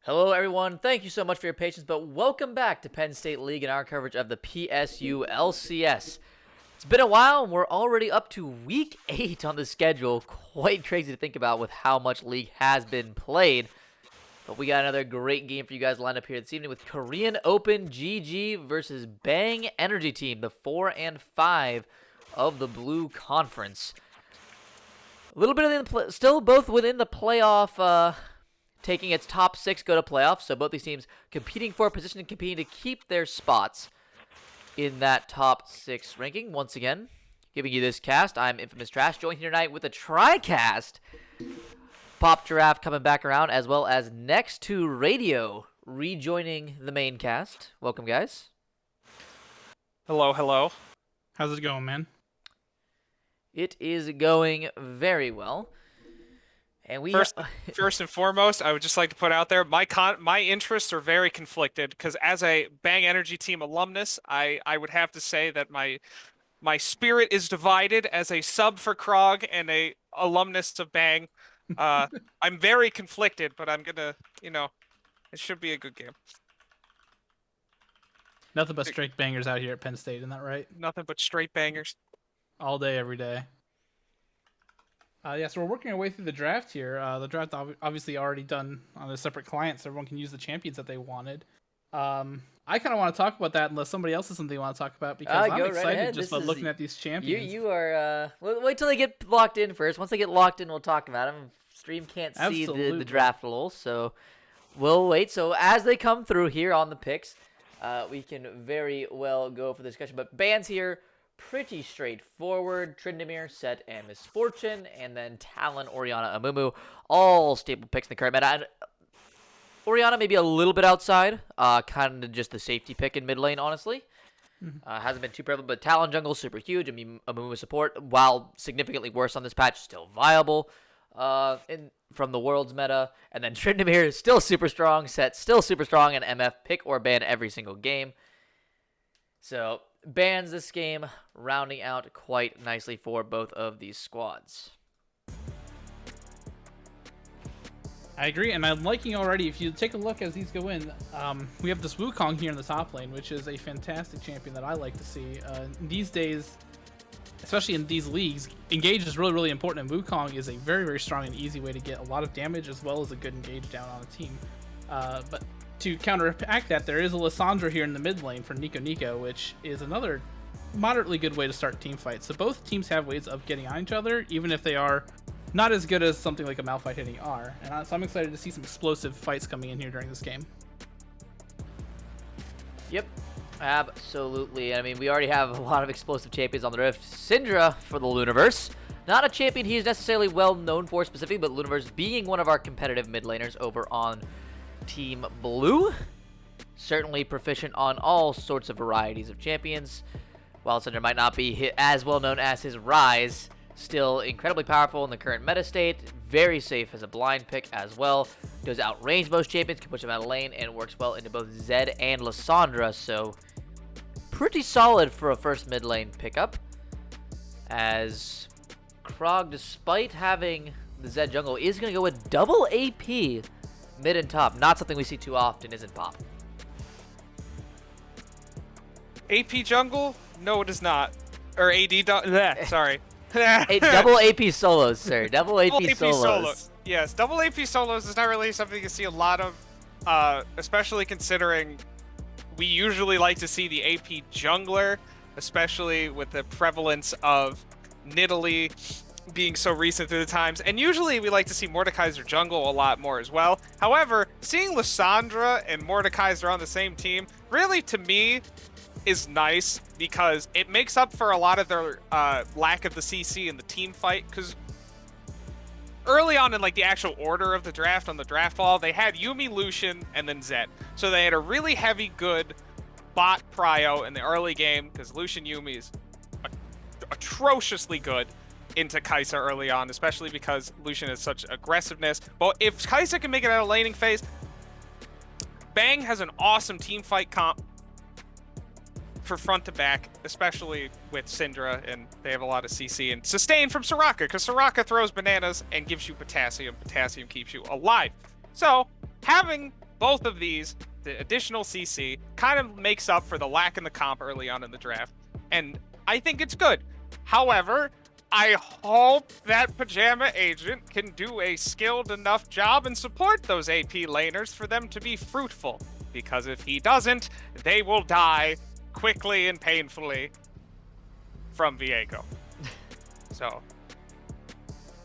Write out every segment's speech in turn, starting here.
Hello, everyone. Thank you so much for your patience, but welcome back to Penn State League and our coverage of the PSU LCS. It's been a while, and we're already up to Week 8 on the schedule. Quite crazy to think about with how much League has been played. But we got another great game for you guys lined up here this evening with Korean Open GG versus Bang Energy Team, the 4 and 5 of the Blue Conference. A little bit of still both within the playoff, taking its top 6 go to playoffs. So both these teams competing for a position and competing to keep their spots in that top 6 ranking. Once again, giving you this cast, I'm Infamous Trash, joined here tonight with a tri-cast. Pop Giraffe coming back around, as well as Next to Radio rejoining the main cast. Welcome, guys. Hello, hello. How's it going, man? It is going very well. And we First and foremost, I would just like to put out there my interests are very conflicted because as a Bang Energy Team alumnus, I would have to say that my spirit is divided as a sub for KROG and a alumnus of Bang. I'm very conflicted, but I'm gonna, it should be a good game. Nothing but straight bangers out here at Penn State, isn't that right? Nothing but straight bangers. All day, every day. So we're working our way through the draft here. The draft obviously already done on a separate client, so everyone can use the champions that they wanted. I kind of want to talk about that unless somebody else has something they want to talk about because I'm excited just by looking at these champions. You are, wait till they get locked in first. Once they get locked in, we'll talk about them. Stream can't see the draft rules, so we'll wait. So as they come through here on the picks, we can very well go for the discussion. But bans here, pretty straightforward. Tryndamere, Set, and Misfortune, and then Talon, Orianna, Amumu, all staple picks in the current meta. And Orianna maybe a little bit outside, kind of just the safety pick in mid lane, honestly. Hasn't been too prevalent, but Talon jungle super huge. I mean, Amumu support, while significantly worse on this patch, still viable from the world's meta. And then Tryndamere is still super strong, Set still super strong, and MF pick or ban every single game. So bans this game, rounding out quite nicely for both of these squads. I agree, and I'm liking already, if you take a look as these go in, we have this Wukong here in the top lane, which is a fantastic champion that I like to see. These days, especially in these leagues, engage is really, really important, and Wukong is a very, very strong and easy way to get a lot of damage as well as a good engage down on a team. But to counteract that, there is a Lissandra here in the mid lane for Nico, which is another moderately good way to start team fights. So both teams have ways of getting on each other, even if they are not as good as something like a Malphite hitting R. And so I'm excited to see some explosive fights coming in here during this game. Yep, absolutely. I mean, we already have a lot of explosive champions on the Rift. Syndra for the Luniverse. Not a champion he is necessarily well known for specifically, but Luniverse being one of our competitive mid laners over on Team Blue. Certainly proficient on all sorts of varieties of champions. While Syndra might not be as well known as his Rise, still incredibly powerful in the current meta state. Very safe as a blind pick as well. Does outrange most champions, can push them out of lane, and works well into both Zed and Lissandra. So pretty solid for a first mid lane pickup. As KROG, despite having the Zed jungle, is going to go with double AP mid and top. Not something we see too often, isn't Pop? AP jungle? No, it is not. Or AD, sorry. Double AP solos, sir. Double AP solos. Yes, double AP solos is not really something you see a lot of, especially considering we usually like to see the AP jungler, especially with the prevalence of Nidalee being so recent through the times, and usually we like to see Mordekaiser jungle a lot more as well. However, seeing Lissandra and Mordekaiser on the same team, really to me, is nice because it makes up for a lot of their lack of the CC in the team fight, because early on in like the actual order of the draft on the draft wall, they had Yuumi, Lucian, and then Zed. So they had a really heavy good bot prio in the early game because Lucian Yuumi is atrociously good into Kai'Sa early on, especially because Lucian has such aggressiveness. But if Kai'Sa can make it out of laning phase, Bang has an awesome team fight comp for front to back, especially with Syndra, and they have a lot of CC and sustain from Soraka, because Soraka throws bananas and gives you potassium. Potassium keeps you alive. So having both of these, the additional CC, kind of makes up for the lack in the comp early on in the draft. And I think it's good. However, I hope that Pajama Agent can do a skilled enough job and support those AP laners for them to be fruitful. Because if he doesn't, they will die quickly and painfully from Viego. So,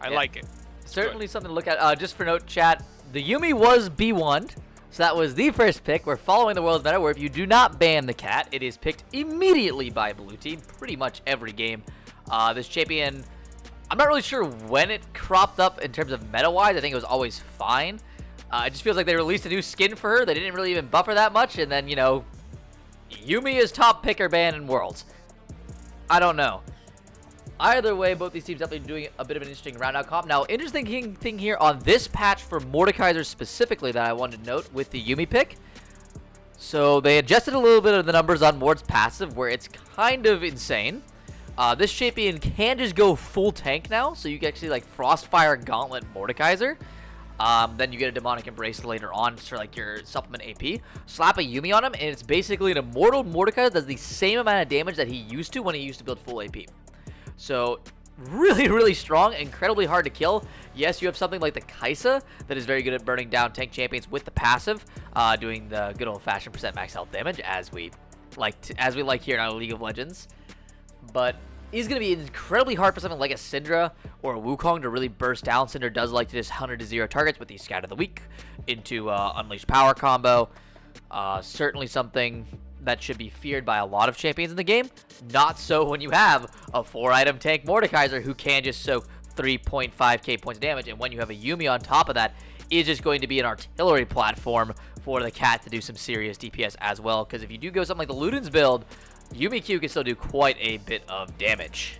I like it. Certainly something to look at. Just for note, chat, the Yuumi was B1'd, so that was the first pick. We're following the world's meta, where if you do not ban the cat, it is picked immediately by blue team, pretty much every game. This champion, I'm not really sure when it cropped up in terms of meta-wise. I think it was always fine. It just feels like they released a new skin for her. They didn't really even buff her that much, and then, you know, Yuumi is top picker ban in Worlds. I don't know. Either way, both these teams definitely doing a bit of an interesting round-out comp. Now, interesting thing here on this patch for Mordekaiser specifically that I wanted to note with the Yuumi pick. So they adjusted a little bit of the numbers on Mord's passive, where it's kind of insane. This champion can just go full tank now, so you can actually like Frostfire Gauntlet Mordekaiser. Then you get a Demonic Embrace later on for like your supplement AP. Slap a Yuumi on him, and it's basically an immortal Mordekaiser that does the same amount of damage that he used to when he used to build full AP. So really, really strong, incredibly hard to kill. Yes, you have something like the Kaisa that is very good at burning down tank champions with the passive, doing the good old-fashioned percent max health damage as we like here in our League of Legends. But it's going to be incredibly hard for something like a Syndra or a Wukong to really burst down. Syndra does like to just 100 to 0 targets with the Scout of the Week into Unleashed Power combo. Certainly something that should be feared by a lot of champions in the game. Not so when you have a 4-item tank Mordekaiser who can just soak 3.5k points of damage, and when you have a Yuumi on top of that, is just going to be an artillery platform for the cat to do some serious DPS as well. Because if you do go something like the Luden's build, Yuumi Q can still do quite a bit of damage.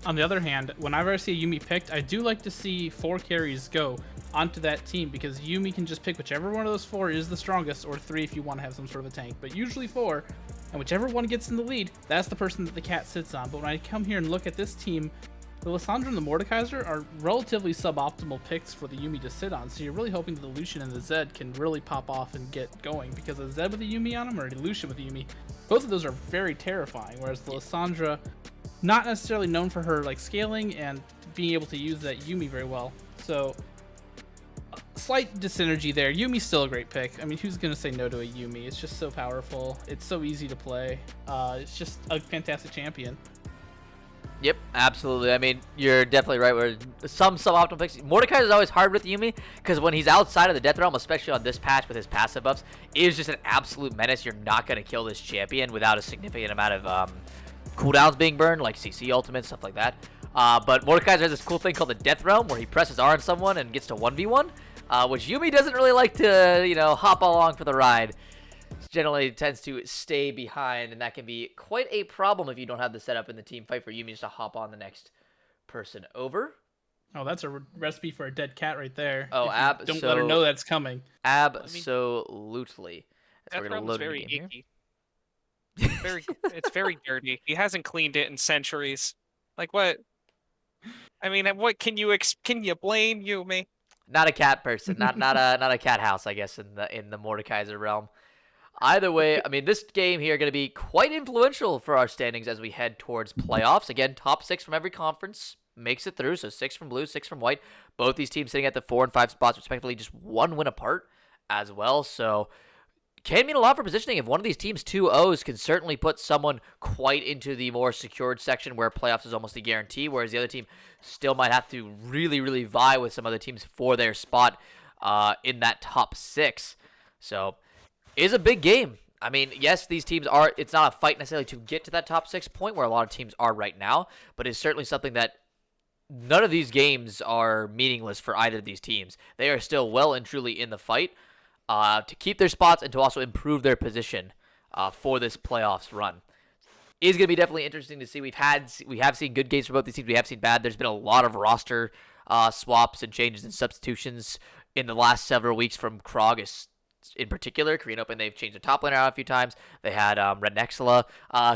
On the other hand, whenever I see Yuumi picked, I do like to see 4 carries go onto that team, because Yuumi can just pick whichever one of those 4 is the strongest, or 3 if you want to have some sort of a tank, but usually 4, and whichever one gets in the lead, that's the person that the cat sits on. But when I come here and look at this team, the Lissandra and the Mordekaiser are relatively suboptimal picks for the Yuumi to sit on, so you're really hoping that the Lucian and the Zed can really pop off and get going, because a Zed with a Yuumi on him or a Lucian with a Yuumi, both of those are very terrifying, whereas the Lissandra, not necessarily known for her like scaling and being able to use that Yuumi very well. So slight dyssynergy there. Yumi's still a great pick. I mean, who's gonna say no to a Yuumi? It's just so powerful. It's so easy to play. It's just a fantastic champion. Yep, absolutely. I mean, you're definitely right. Where some suboptimal picks. Mordekaiser is always hard with Yuumi because when he's outside of the Death Realm, especially on this patch with his passive buffs, is just an absolute menace. You're not gonna kill this champion without a significant amount of cooldowns being burned, like CC ultimate, stuff like that. But Mordekaiser has this cool thing called the Death Realm, where he presses R on someone and gets to 1v1, which Yuumi doesn't really like to, you know, hop along for the ride. Generally tends to stay behind, and that can be quite a problem if you don't have the setup in the team fight for Yuumi just to hop on the next person over. Oh, that's a recipe for a dead cat right there. Oh, don't let her know that's coming. Absolutely. That realm's very icky. It's very dirty. He hasn't cleaned it in centuries. Like what? I mean, what can you blame Yuumi? Not a cat person, not a cat house, I guess, in the Mordekaiser realm. Either way, I mean, this game here going to be quite influential for our standings as we head towards playoffs. Again, top 6 from every conference makes it through. So 6 from blue, 6 from white. Both these teams sitting at the 4 and 5 spots, respectively, just 1 win apart as well. So can mean a lot for positioning. If one of these teams 2-0s can certainly put someone quite into the more secured section where playoffs is almost a guarantee, whereas the other team still might have to really, really vie with some other teams for their spot in that top 6. So is a big game. I mean, yes, these teams are, it's not a fight necessarily to get to that top 6 point where a lot of teams are right now, but it's certainly something that none of these games are meaningless for either of these teams. They are still well and truly in the fight to keep their spots and to also improve their position for this playoffs run. It is going to be definitely interesting to see. We have seen good games for both these teams. We have seen bad. There's been a lot of roster swaps and changes and substitutions in the last several weeks from KROG in particular. Korean Open, they've changed the top laner out a few times. They had Red Nexala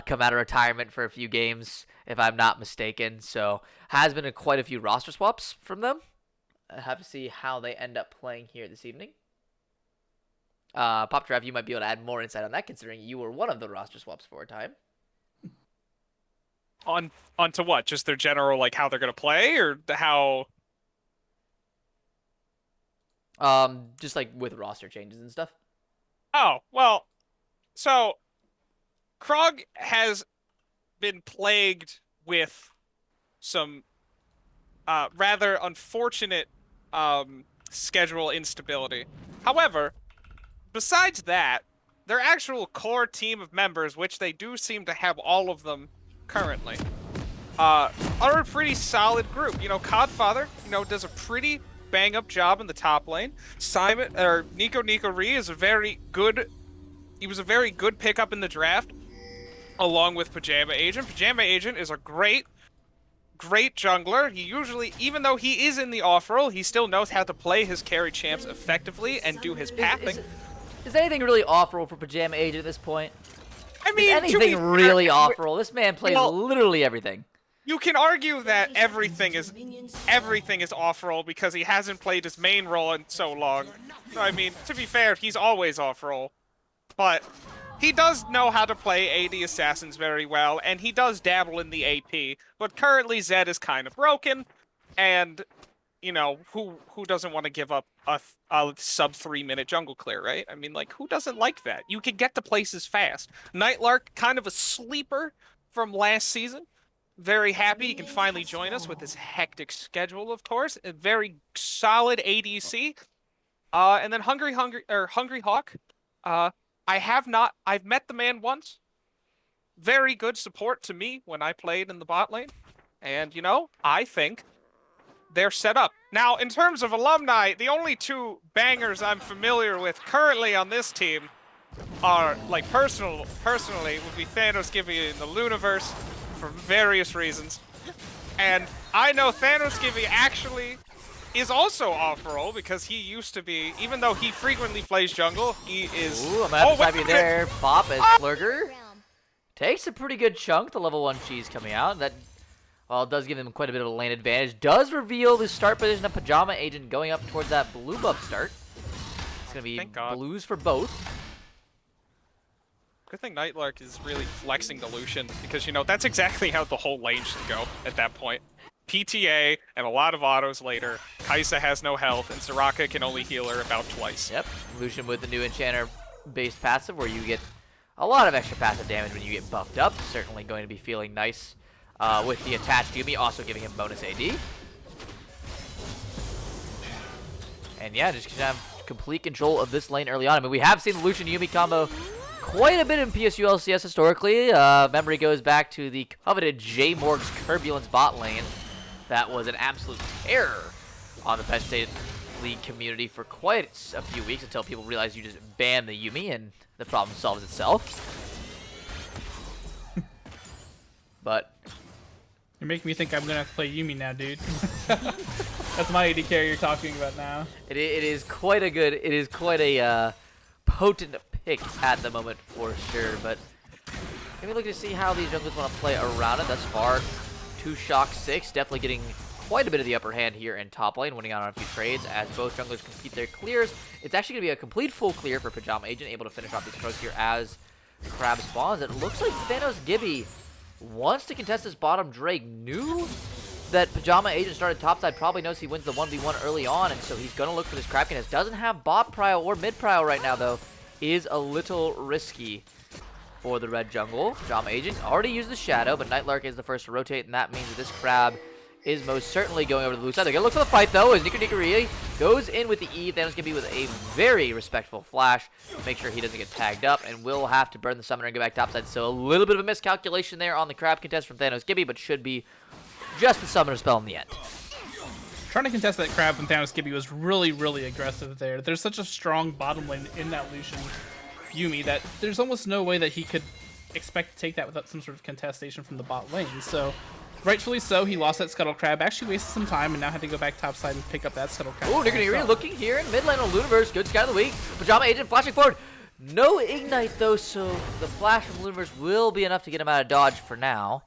come out of retirement for a few games, if I'm not mistaken. So has been quite a few roster swaps from them. I have to see how they end up playing here this evening. Pop Drive, you might be able to add more insight on that, considering you were one of the roster swaps for a time. Onto what? Just their general, like, how they're gonna play, or how? Just like with roster changes and stuff. Oh, well, so KROG has been plagued with some rather unfortunate schedule instability. However, besides that, their actual core team of members, which they do seem to have all of them currently, are a pretty solid group. You know, Codfather, does a pretty bang-up job in the top lane. Nico Ree is a very good. He was a very good pickup in the draft, along with Pajama Agent. Pajama Agent is a great jungler. He usually, even though he is in the off-roll, he still knows how to play his carry champs effectively and do his pathing. Is anything really off-roll for Pajama Agent at this point? I mean, is anything really off-roll? This man plays literally everything. You can argue that everything is off-roll because he hasn't played his main role in so long. So, I mean, to be fair, he's always off-roll. But he does know how to play AD Assassins very well, and he does dabble in the AP. But currently, Zed is kind of broken, and, who doesn't want to give up a sub 3-minute jungle clear, right? I mean, like, who doesn't like that? You can get to places fast. Nightlark, kind of a sleeper from last season. Very happy he can finally join us with his hectic schedule, of course. A very solid ADC. And then Hungry Hawk. I've met the man once. Very good support to me when I played in the bot lane. And, I think they're set up. Now, in terms of alumni, the only two bangers I'm familiar with currently on this team are, like, personally, would be Thanos Gibby in the Luniverse for various reasons. And I know Thanos Gibby actually is also off-roll because he used to be, even though he frequently plays jungle, he is... Ooh, I'm gonna have to you there. Pop as Flurger takes a pretty good chunk. The level 1 cheese coming out. That, well, it does give him quite a bit of a lane advantage. Does reveal the start position of Pajama Agent going up towards that blue buff start. It's gonna be blues for both. Good thing Nightlark is really flexing the Lucian, because, that's exactly how the whole lane should go at that point. PTA and a lot of autos later. Kai'Sa has no health, and Soraka can only heal her about twice. Yep, Lucian with the new Enchanter-based passive, where you get a lot of extra passive damage when you get buffed up. Certainly going to be feeling nice with the attached Yuumi, also giving him bonus AD. And yeah, just gonna have complete control of this lane early on. I mean, we have seen the Lucian-Yuumi combo quite a bit in PSU LCS historically. Memory goes back to the coveted J-Morg's Turbulence bot lane. That was an absolute terror on the Penn State League community for quite a few weeks until people realized you just ban the Yuumi and the problem solves itself. But you're making me think I'm gonna have to play Yuumi now, dude. That's my AD carry you're talking about now. It is quite a potent pick at the moment for sure, but maybe look to see how these junglers want to play around it. Thus far, 2 Shock 6 definitely getting quite a bit of the upper hand here in top lane, winning out on a few trades as both junglers complete their clears. It's actually going to be a complete full clear for Pajama Agent, able to finish off these pros here as Crab spawns. It looks like Thanos Gibby wants to contest this bottom Drake. Knew that Pajama Agent started topside, probably knows he wins the 1v1 early on, and so he's going to look for this Crab contest. Doesn't have bot prio or mid prio right now, though. Is a little risky for the red jungle. Pajama Agent already used the Shadow, but Nightlark is the first to rotate, and that means that this Crab is most certainly going over to the blue side. They're going to look for the fight, though, as Nico goes in with the E. Thanos going to be with a very respectful flash. Make sure he doesn't get tagged up, and will have to burn the summoner and go back topside. So a little bit of a miscalculation there on the Crab contest from Thanos Gibby, but should be just the summoner spell in the end. Trying to contest that Crab from Thanos Gibby was really, really aggressive there. There's such a strong bottom lane in that Lucian Yuumi that there's almost no way that he could expect to take that without some sort of contestation from the bot lane. So, rightfully so, he lost that Scuttle Crab, actually wasted some time, and now had to go back topside and pick up that Scuttle Crab. Oh, Nico looking here in mid lane on Luniverse. Good scout of the week. Pajama Agent flashing forward. No Ignite, though, so the flash from Luniverse will be enough to get him out of dodge for now.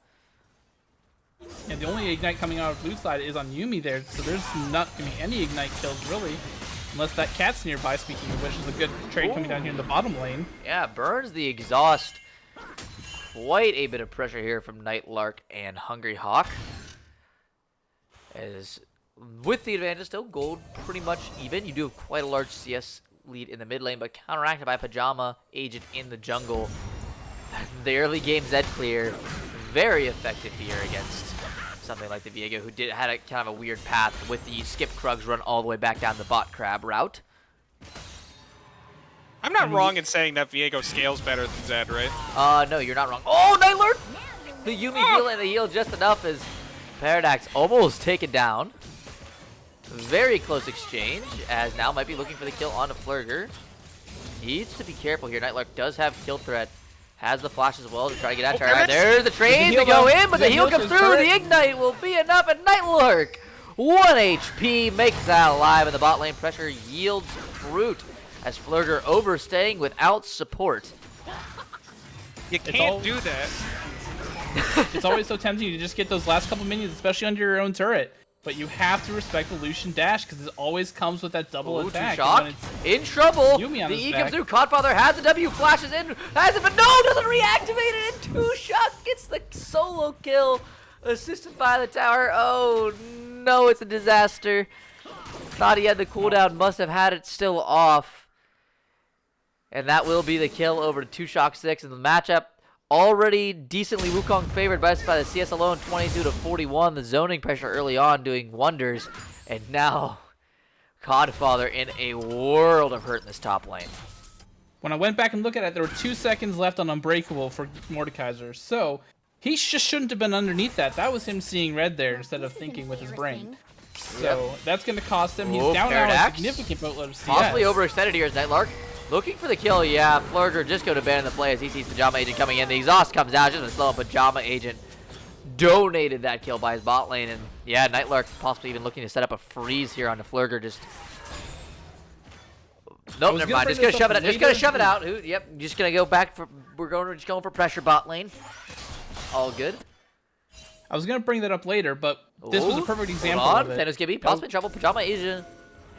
And the only Ignite coming out of blue side is on Yuumi there, so there's not going to be any Ignite kills, really. Unless that cat's nearby, speaking of which, is a good trade coming down here in the bottom lane. Yeah, burns the exhaust. Quite a bit of pressure here from Nightlark and Hungry Hawk. As with the advantage, still gold pretty much even. You do have quite a large CS lead in the mid lane, but counteracted by Pajama Agent in the jungle. The early game Zed clear, very effective here against something like the Viego, who had a kind of a weird path with the skip KROGs run all the way back down the bot crab route. I'm not wrong in saying that Viego scales better than Zed, right? No, you're not wrong. Oh, Nightlark! The Yumi heal and the heal just enough as Paradox almost taken down. Very close exchange, as now might be looking for the kill onto Flurger. Needs to be careful here. Nightlark does have kill threat. Has the flash as well to try to get out. Alright, there's the trade to go in, but the heal comes through. The ignite will be enough, and Nightlark, 1 HP, makes that alive, and the bot lane pressure yields fruit as Flurger overstaying without support. You can't do that. It's always so tempting to just get those last couple minions, especially under your own turret. But you have to respect the Lucian dash because it always comes with that double attack. Shock. In trouble. Yumi on the his E back. comes through. Codfather has the W, flashes in, has it, but no, doesn't reactivate it. And 2Shock gets the solo kill, assisted by the tower. Oh no, it's a disaster. Thought he had the cooldown, must have had it still off. And that will be the kill over to 2Shock 6 in the matchup. Already decently Wukong favored by the CS alone, 22-41. The zoning pressure early on doing wonders. And now, Codfather in a world of hurt in this top lane. When I went back and looked at it, there were 2 seconds left on Unbreakable for Mordekaiser. So, he just shouldn't have been underneath that. That was him seeing red there instead of thinking with his brain. So, that's going to cost him. He's down now a significant boatload of CS. Possibly overextended here as Nightlark. Looking for the kill, yeah. Flurger just go to ban the play as he sees Pajama Agent coming in. The exhaust comes out, just a slow Pajama Agent donated that kill by his bot lane. And yeah, Nightlark possibly even looking to set up a freeze here on the Flurger. Just nope, never mind. Just gonna shove it out. Just gonna shove it out. Yep, just gonna go back for. We're just going for pressure bot lane. All good. I was gonna bring that up later, but this was a perfect example Hold of on. it. Thanos Gibby, possibly in trouble. Pajama Agent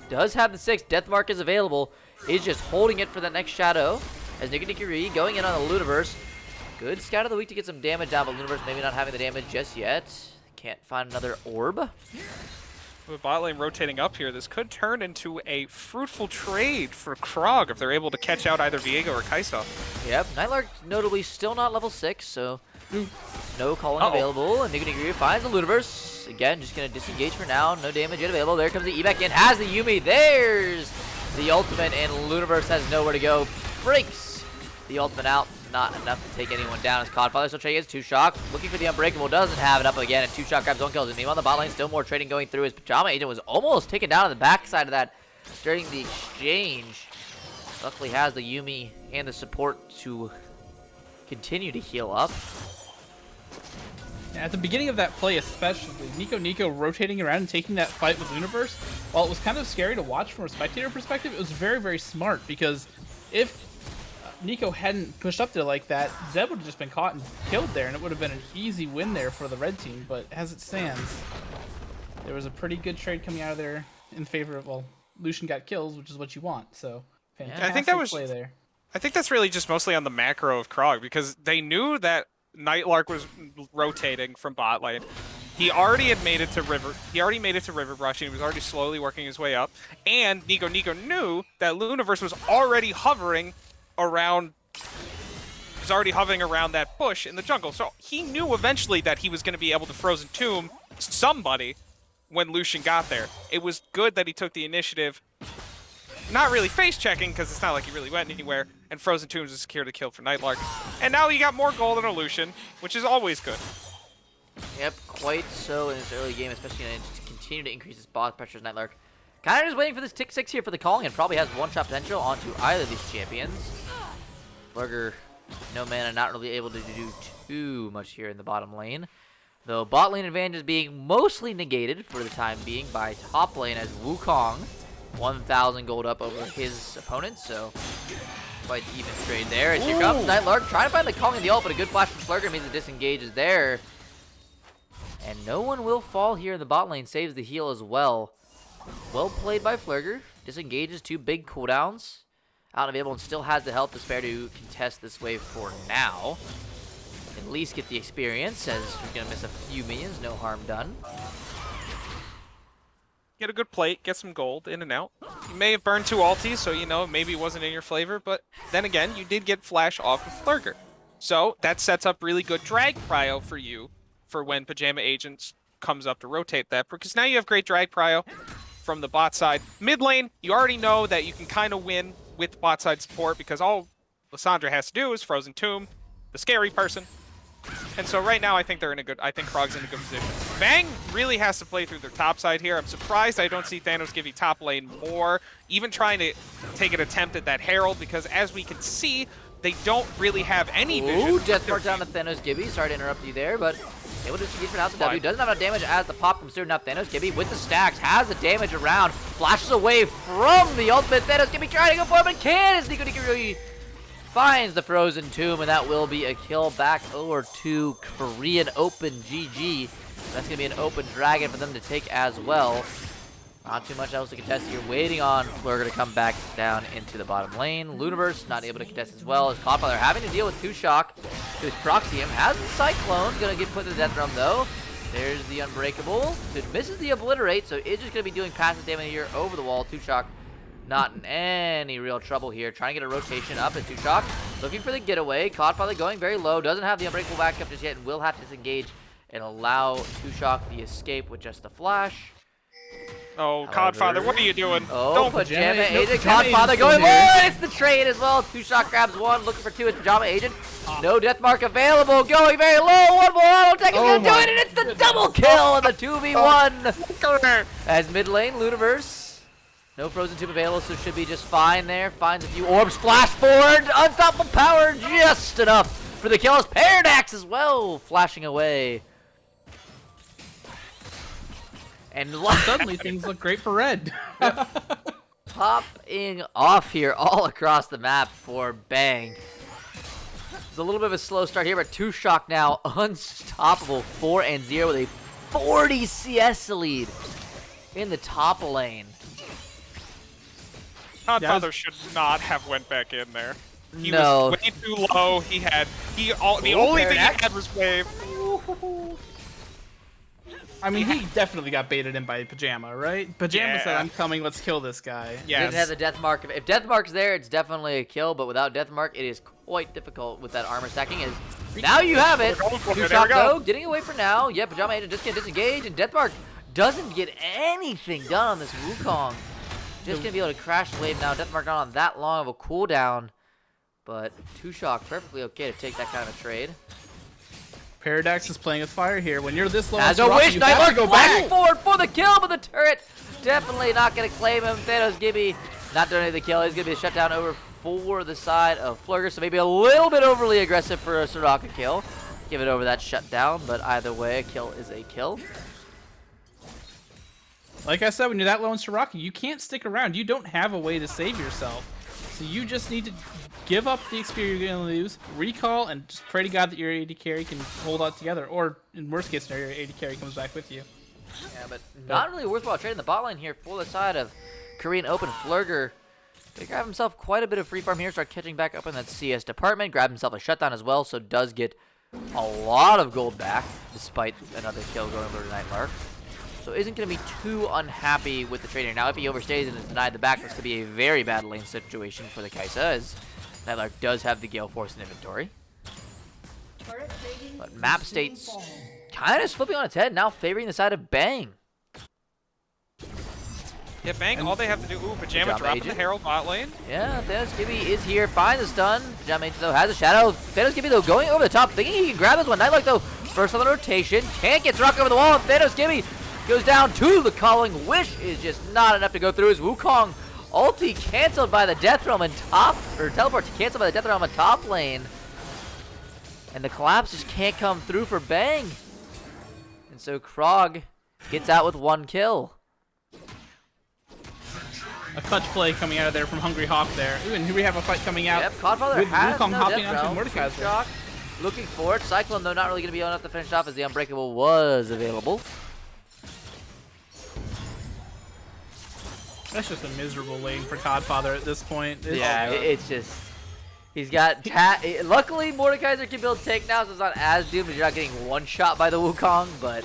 does have the 6. Death Mark is available. He's just holding it for the next shadow. As Nikki going in on the Luniverse. Good scout of the week to get some damage down, but Luniverse maybe not having the damage just yet. Can't find another orb. With bot lane rotating up here, this could turn into a fruitful trade for KROG if they're able to catch out either Viego or Kai'Sa. Yep, Nightlark notably still not level 6, so no calling available. And Nikki finds the Luniverse. Again, just going to disengage for now. No damage yet available. There comes the E back in. Has the Yumi. There's the ultimate, and Luniverse has nowhere to go. Breaks the ultimate out. Not enough to take anyone down as Codfather still trading against 2Shock. Looking for the Unbreakable. Doesn't have it up again, and 2Shock grabs one kills. And meanwhile, on the bot lane, still more trading going through. His Pajama Agent was almost taken down on the backside of that during the exchange. Luckily has the Yumi and the support to continue to heal up. At the beginning of that play especially, Nico rotating around and taking that fight with Universe, while it was kind of scary to watch from a spectator perspective, it was very, very smart, because if Nico hadn't pushed up there like that, Zed would have just been caught and killed there, and it would have been an easy win there for the red team. But as it stands, there was a pretty good trade coming out of there in favor of, well, Lucian got kills, which is what you want, so fantastic I think that was play there. I think that's really just mostly on the macro of KROG, because they knew that Nightlark was rotating from bot lane. He already made it to river brushing. He was already slowly working his way up. And Nico knew that Luniverse was already hovering around that bush in the jungle. So he knew eventually that he was going to be able to Frozen Tomb somebody when Lucian got there. It was good that he took the initiative. Not really face checking, because it's not like he really went anywhere, and Frozen Tombs is secured a kill for Nightlark. And now he got more gold than a Lucian, which is always good. Yep, quite so in this early game, especially to continue to increase his boss pressure as Nightlark. Kind of just waiting for this tick 6 here for the calling, and probably has one-shot potential onto either of these champions. Flurger, no mana, not really able to do too much here in the bottom lane. Though bot lane advantage is being mostly negated for the time being by top lane as Wukong, 1,000 gold up over his opponent, so quite the even trade there. And here comes Nightlark, trying to find the calling in the ult, but a good flash from Flurger means the disengage is there. And no one will fall here in the bot lane, saves the heal as well. Well played by Flurger. disengages 2 big cooldowns. Out and available and still has the health to spare to contest this wave for now. At least get the experience, as you're going to miss a few minions. No harm done. Get a good plate, get some gold, in and out. You may have burned 2 ultis, so you know, maybe it wasn't in your flavor, but then again, you did get flash off of Flurger. So that sets up really good drag prio for you for when Pajama Agents comes up to rotate that, because now you have great drag prio from the bot side. Mid lane, you already know that you can kind of win with bot side support, because all Lissandra has to do is Frozen Tomb, the scary person. And so right now, I think KROG's in a good position. Bang really has to play through their top side here. I'm surprised I don't see Thanos giving top lane more, even trying to take an attempt at that Herald, because as we can see, they don't really have any vision. Ooh, death mark down to Thanos Gibby. Sorry to interrupt you there, but able to disengage for House of W. Doesn't have enough damage as the pop comes through. Now Thanos Gibby with the stacks has the damage around. Flashes away from the ultimate. Thanos Gibby trying to go for it, but can't. Nico Nikirui finds the Frozen Tomb, and that will be a kill back over to Korean Open GG. That's going to be an open dragon for them to take as well. Not too much else to contest here. Waiting on Flurger to come back down into the bottom lane. Luniverse not able to contest as well as Codfather having to deal with 2-Shock. Who's proxy him. Has the Cyclone. Going to get put to the Death Drum though. There's the Unbreakable. It misses the Obliterate, so it's just going to be doing passive damage here over the wall. 2-Shock not in any real trouble here. Trying to get a rotation up at 2-Shock. Looking for the getaway. Codfather going very low. Doesn't have the Unbreakable back up just yet and will have to disengage and allow 2-Shock the escape with just the flash. Oh, Codfather, what are you doing? Oh, Don't Pajama Agent. Codfather going low. It's the trade as well. 2-Shock grabs 1. Looking for 2 is Pajama Agent. No death mark available. Going very low. 1 more auto tech is going to do it, and it's the double kill in the 2v1. As mid lane, Luniverse. No Frozen Tomb available, so should be just fine there. Finds a few orbs. Flash forward. Unstoppable power. Just enough for the kill. As Paradox as well. Flashing away. And suddenly things look great for red. Popping off here all across the map for Bang. It's a little bit of a slow start here, but 2-Shock now unstoppable 4-0 with a 40 CS lead in the top lane. Codfather should not have went back in there. He No. was way too low. The only thing he had was wave. I mean, he definitely got baited in by Pajama, right? Pajama said, "I'm coming. Let's kill this guy." Yes. Didn't have the death mark. If death mark's there, it's definitely a kill. But without death mark, it is quite difficult with that armor stacking. Now you have it. 2-Shock though, getting away for now. Yeah, Pajama Agent just gonna disengage, and death mark doesn't get anything done on this Wukong. Just gonna be able to crash the wave now. Death mark not on that long of a cooldown, but 2-Shock perfectly okay to take that kind of a trade. Paradox is playing with fire here. When you're this low, As a wish, Nightmark flashing forward for the kill, but the turret definitely not going to claim him. Thanos Gibby not doing any of the kill. He's going to be a shutdown over for the side of Flurger, so maybe a little bit overly aggressive for a Soraka kill. Give it over that shutdown, but either way, a kill is a kill. Like I said, when you're that low in Soraka, you can't stick around. You don't have a way to save yourself. So you just need to give up the experience you're going to lose, recall, and just pray to God that your AD carry can hold out together. Or, in worst case scenario, your AD carry comes back with you. Yeah, but not really a worthwhile trade in the bot lane here for the side of Korean Open. Flurger they grab himself quite a bit of free farm here, start catching back up in that CS department, grab himself a shutdown as well, so does get a lot of gold back, despite another kill going over to Nightmark. So isn't going to be too unhappy with the trade here. Now, if he overstays and is denied the back, this could be a very bad lane situation for the Kaisa, as Nightmark does have the Gale Force in inventory. But map states kind of flipping on its head, now favoring the side of Bang. Yeah, Bang, all they have to do, Pajama dropping the Herald bot lane. Yeah, Thanos Gibby is here, finds a stun. Pajama Agent, though, has a shadow. Thanos Gibby, though, going over the top, thinking he can grab this one. Nightmark, though, first on the rotation, can't get struck over the wall. Thanos Gibby goes down to the Calling Wish, is just not enough to go through. His Wukong ulti canceled by the Death Realm in top, or teleport canceled by the Death Realm in top lane. And the collapse just can't come through for Bang. And so KROG gets out with 1 kill. A clutch play coming out of there from Hungry Hawk there. Ooh, and here we have a fight coming out. Yep, Codfather with has Wukong no hopping Death onto Realm. Mordekaiser. 2-Shock looking for it. Cyclone, though, not really going to be enough to finish off as the Unbreakable was available. That's just a miserable lane for Godfather at this point. It's just he's got luckily Mordekaiser can build take now, so it's not as doomed as you're not getting one shot by the Wukong, but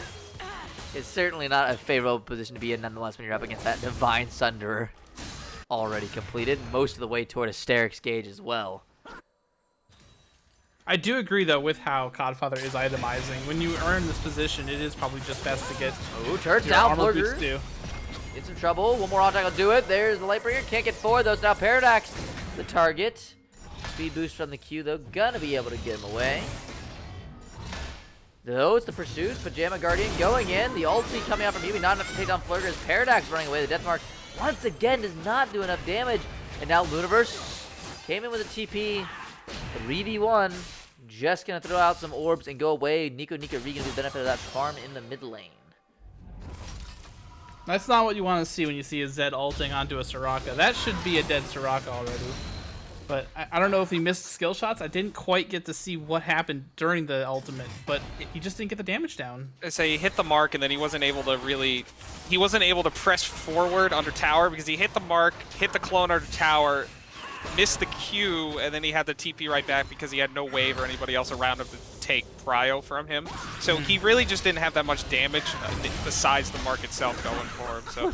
it's certainly not a favorable position to be in nonetheless when you're up against that Divine Sunderer already completed most of the way toward a Sterix gauge as well. I do agree though with how Godfather is itemizing. When you earn this position, it is probably just best to get turns your down armor boost Flurger. due. In some trouble. One more on will do it. There's the Lightbringer. Can't get forward though. It's now Paradox, the target. Speed boost from the Q though. Gonna be able to get him away. Though it's the pursuit. Pajama Guardian going in. The ulti coming out from Yumi. Not enough to take down Flurger as Paradox running away. The Death Mark once again does not do enough damage. And now Luniverse came in with a TP. 3v1. Just gonna throw out some orbs and go away. Nico reaping the benefit of that farm in the mid lane. That's not what you want to see when you see a Zed ulting onto a Soraka. That should be a dead Soraka already. But I don't know if he missed skill shots. I didn't quite get to see what happened during the ultimate, but he just didn't get the damage down. So he hit the mark and then he wasn't able to press forward under tower because he hit the mark, hit the clone under tower, missed the Q, and then he had the TP right back because he had no wave or anybody else around him to take prio from him. So he really just didn't have that much damage besides the mark itself going for him. So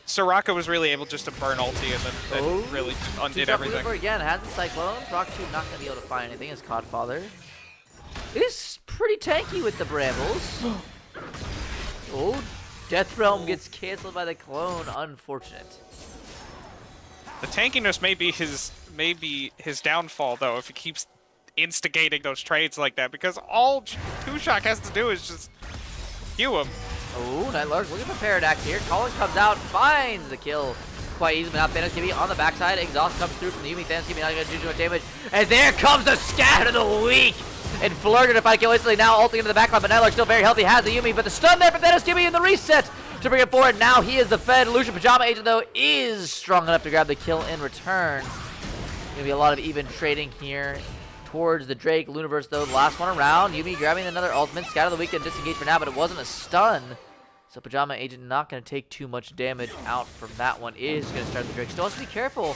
Soraka was really able just to burn ulti and then really undid everything. Again, has the Cyclone. Rock 2 not going to be able to find anything as Codfather. Is pretty tanky with the Brambles. Death Realm gets canceled by the clone. Unfortunate. The tankiness may be his downfall though if he keeps instigating those trades like that, because all Two-Shock has to do is just hew him. Nightlark looking for Paradox here. Colin comes out, finds the kill quite easily. Now Thanos Gibby on the backside. Exhaust comes through from the Yumi. Thanos Gibby not going to do too much damage. And there comes the Scatter of the Week. And Flurger to find a kill instantly. Now ulting into the backline, but Nightlark still very healthy. Has the Yumi, but the stun there for Thanos Gibby in the reset to bring it forward. Now he is the Fed. Lucian Pajama Agent, though, is strong enough to grab the kill in return. Going to be a lot of even trading here towards the Drake. Luniverse, though, the last one around. Yumi grabbing another ultimate. Scatter of the Week and disengage for now, but it wasn't a stun. So Pajama Agent not going to take too much damage out from that one. Is going to start the Drake. Still has to be careful.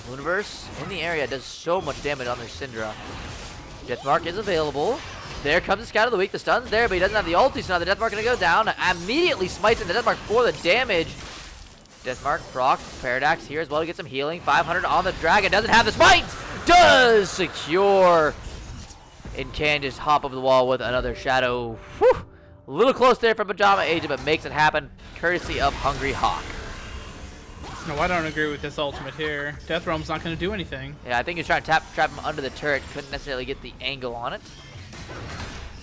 Luniverse in the area does so much damage on their Syndra. Deathmark is available. There comes the Scout of the Week. The stun's there, but he doesn't have the ulti, so now the Deathmark going to go down. Immediately smites in the Deathmark for the damage. Deathmark, proc, Paradox here as well to get some healing. 500 on the Dragon. Doesn't have the smite. Does secure. And can just hop over the wall with another Shadow. Whew. A little close there for Pajama Agent, but makes it happen courtesy of Hungry Hawk. No, I don't agree with this ultimate here. Death Realm's not going to do anything. Yeah, I think he's trying to trap him under the turret. Couldn't necessarily get the angle on it.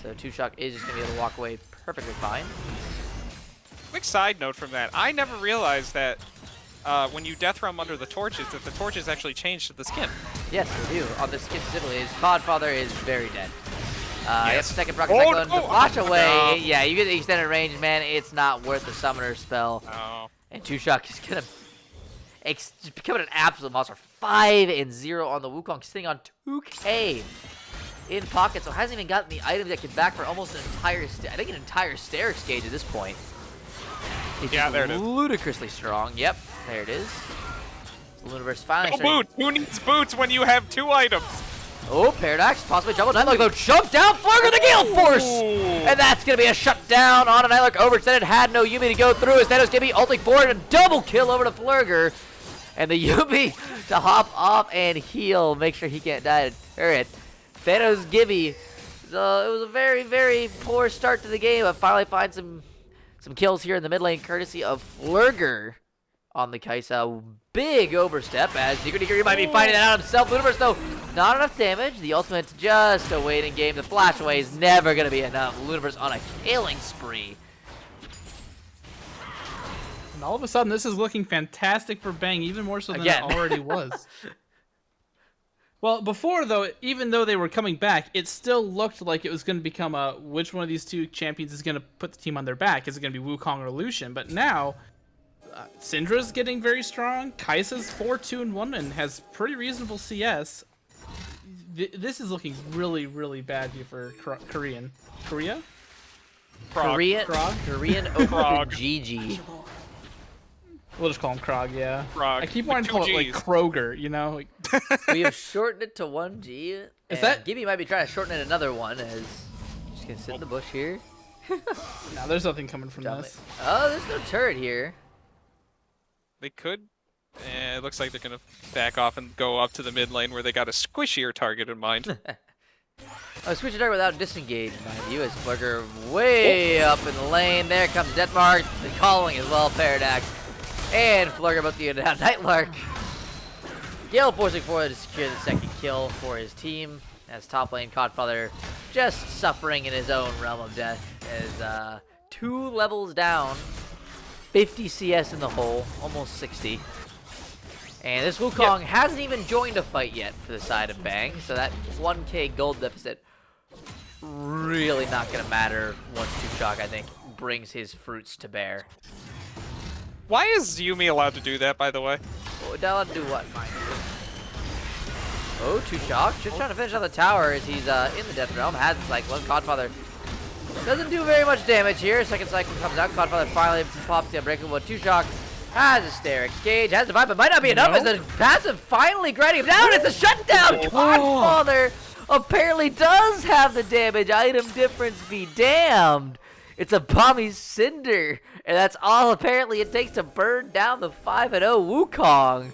So Two-Shock is just going to be able to walk away perfectly fine. Quick side note from that. I never realized that when you Death Realm under the torches, that the torches actually change to the skin. Yes, they do. On the skin specifically, his Codfather is very dead. Yes. Second proc Cyclone to flash away. No. Yeah, you get the extended range, man. It's not worth the Summoner spell. No. And Two-Shock is going to become an absolute monster. 5-0 on the Wukong, sitting on 2K in pocket, so hasn't even gotten the items that can back for almost an entire, an entire Sterix gauge at this point. It's there it is. Ludicrously strong. Yep, there it is. So Luniverse finally. No boots. Who needs boots when you have 2 items? Oh, Paradox, possibly Jumbo. Nightlark, though, jump down, Flurger the Gale Force! And that's going to be a shutdown on a Nightlark overextended. Had no Yumi to go through as Thanos Gibby ulting forward and double kill over to Flurger. And the Yumi to hop off and heal, make sure he can't die to turret. Thanos Gibby, so it was a very, very poor start to the game, but finally find some kills here in the mid lane, courtesy of Flurger on the Kaisa. Big overstep as Nico might be finding that out himself. Luniverse, though, not enough damage. The ultimate's just a waiting game. The flash away is never going to be enough. Luniverse on a killing spree. And all of a sudden, this is looking fantastic for Bang, even more so than it already was. Well, before, though, even though they were coming back, it still looked like it was going to become a which one of these 2 champions is going to put the team on their back. Is it going to be Wukong or Lucian? But now, Syndra's getting very strong. Kai'Sa's 4-2-1 and has pretty reasonable CS. This is looking really, really bad here for Korea? Korean KROG? over to GG. We'll just call him KROG, yeah. KROG, I keep with wanting to call it like Gs. Kroger, you know? Like, We have shortened it to 1G. Is that- Gibby might be trying to shorten it another one as just gonna sit in the bush here. no, there's nothing coming from this. Oh, there's no turret here. They could. It looks like they're gonna back off and go up to the mid lane where they got a squishier target in mind. Oh, switch it without disengage, mind you, as Flugger way up in the lane. There comes Deathmark, the calling as well, Paradox. And Flugger about to get down Nightlark. Gale forcing forward to secure the second kill for his team. As top lane Codfather just suffering in his own realm of death. As 2 levels down, 50 CS in the hole, almost 60. And this Wukong hasn't even joined a fight yet for the side of Bang, so that 1k gold deficit really not going to matter once Shock, I think, brings his fruits to bear. Why is Yumi allowed to do that, by the way? Oh, allowed to do what, mind you? Oh, Shock, just trying to finish on the tower as he's in the Death Realm, has the Cyclone. Codfather doesn't do very much damage here. Second Cyclone comes out, Codfather finally pops the Unbreakable. Shock has a Hysterics Cage, has the vibe, but might not be enough as the passive finally grinding him down. It's a shutdown! Godfather apparently does have the damage. Item difference be damned. It's a Bomby Cinder, and that's all apparently it takes to burn down the 5-0 Wukong.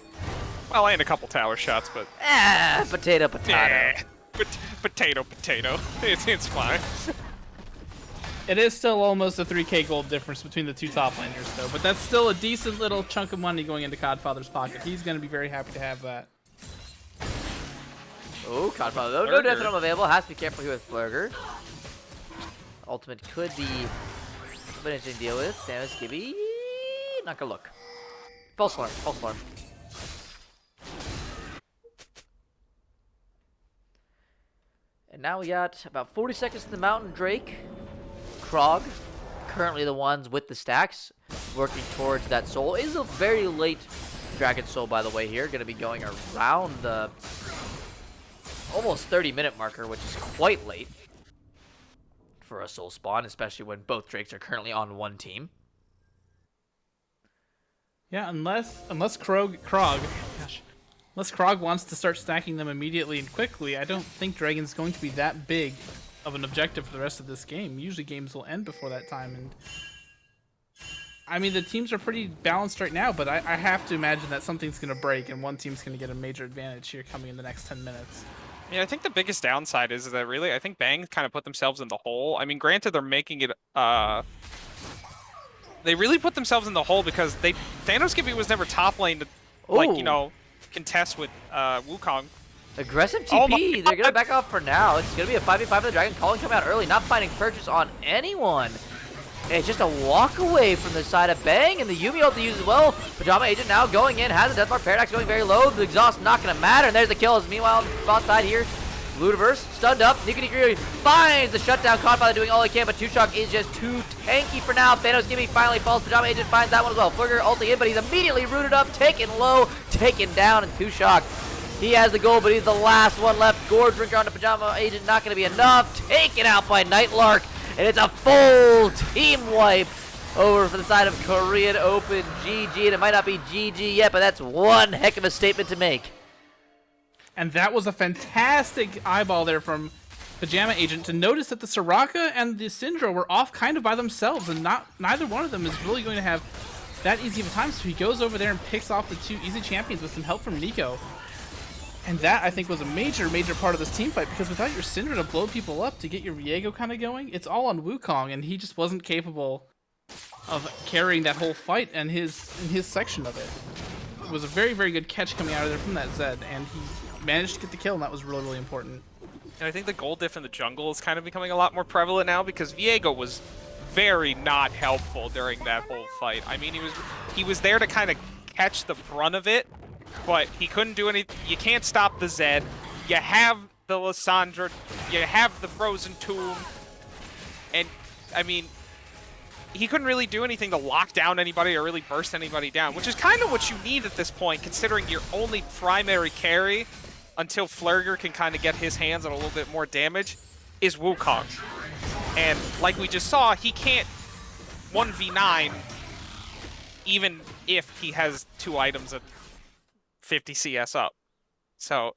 Well, and a couple tower shots, but... Potato. Potato. It's fine. It is still almost a 3k gold difference between the two top laners, though. But that's still a decent little chunk of money going into Codfather's pocket. He's going to be very happy to have that. Oh, Codfather, though. No Death Realm available. Has to be careful here with Flurger. Ultimate could be an interesting deal with. Thanos, Gibby. Not gonna look. False alarm. And now we got about 40 seconds to the Mountain Drake. KROG, currently the ones with the stacks, working towards that soul. It is a very late Dragon Soul, by the way, here. Going to be going around the almost 30-minute marker, which is quite late for a soul spawn, especially when both Drakes are currently on one team. Yeah, unless KROG wants to start stacking them immediately and quickly, I don't think Dragon's going to be that big of an objective for the rest of this game. Usually games will end before that time, and I mean the teams are pretty balanced right now, but I have to imagine that something's going to break and one team's going to get a major advantage here coming in the next 10 minutes. Yeah, I think the biggest downside is that really, I think Bang kind of put themselves in the hole. I mean, granted, they're making it, they really put themselves in the hole because Thanos Gibby was never top lane to, like, you know, contest with Wukong. Aggressive TP. They're going to back off for now. It's going to be a 5v5 for the Dragon. Calling coming out early, not finding purchase on anyone. It's just a walk away from the side of Bang, and the Yumi ult to use as well. Pajama Agent now going in, has a Deathmark. Paradox going very low. The exhaust not going to matter, and there's the kills. Meanwhile, on the bot side here, Ludiverse stunned up. Nikki finds the shutdown. Codfather doing all he can, but Shock is just too tanky for now. Thanos Gibby finally falls. Pajama Agent finds that one as well. Flugger ulting in, but he's immediately rooted up, taken low, taken down, and Shock. He has the goal, but he's the last one left. Gore Drinker on the Pajama Agent, not going to be enough. Taken out by Nightlark, and it's a full team wipe over for the side of Korean Open. GG, and it might not be GG yet, but that's one heck of a statement to make. And that was a fantastic eyeball there from Pajama Agent to notice that the Soraka and the Syndra were off kind of by themselves, and neither one of them is really going to have that easy of a time, so he goes over there and picks off the two easy champions with some help from Nico. And that, I think, was a major part of this team fight, because without your Syndra to blow people up to get your Viego kind of going, it's all on Wukong, and he just wasn't capable of carrying that whole fight and his section of it. It was a very good catch coming out of there from that Zed, and he managed to get the kill, and that was really important. And I think the gold diff in the jungle is kind of becoming a lot more prevalent now, because Viego was very not helpful during that whole fight. I mean, he was there to kind of catch the brunt of it, but he couldn't do anything. You can't stop the Zed. You have the Lissandra. You have the Frozen Tomb. And, I mean, he couldn't really do anything to lock down anybody or really burst anybody down, which is kind of what you need at this point, considering your only primary carry, until Flurger can kind of get his hands on a little bit more damage, is Wukong. And like we just saw, he can't 1v9 even if he has 2 items at 50 CS up. So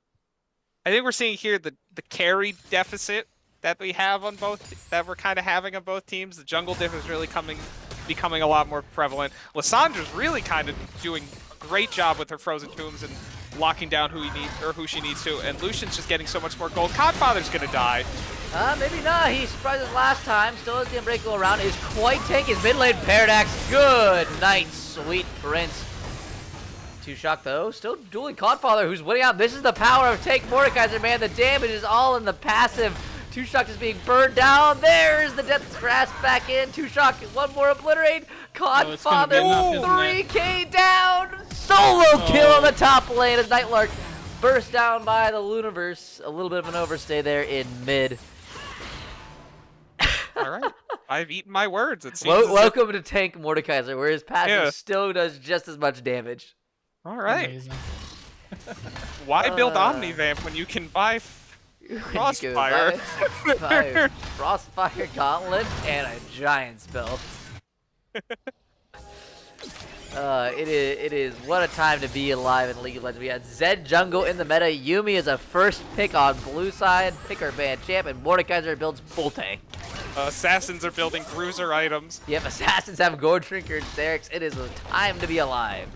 I think we're seeing here the carry deficit that we have on both, that we're kind of having on both teams. The jungle diff is really becoming a lot more prevalent. Lissandra's really kind of doing a great job with her frozen tombs and locking down who she needs to, and Lucian's just getting so much more gold. Codfather's gonna die. Maybe not. He surprised us last time. Still has the unbreakable around. Is quite tanky. His mid lane Paradox. Good night, sweet prince. Two shock though. Still dueling Codfather, who's winning out. This is the power of Take Mordekaiser, man. The damage is all in the passive. Two shock is being burned down. There's the Depth's Grasp back in. Two shock. One more obliterate. Codfather. 3K down. Solo kill on the top lane as Nightlark burst down by the Luniverse. A little bit of an overstay there in mid. All right, I've eaten my words. It seems. Welcome to Tank Mordekaiser, where his passive still does just as much damage. All right. Amazing. Why build Omnivamp when you can buy Frostfire? Frostfire Gauntlet and a giant spell. It is what a time to be alive in League of Legends. We had Zed jungle in the meta. Yuumi is a first pick on blue side, picker band champ, and Mordekaiser builds full tank. Assassins are building bruiser items. Yep, assassins have Gold Shrinker and Xerix. It is a time to be alive.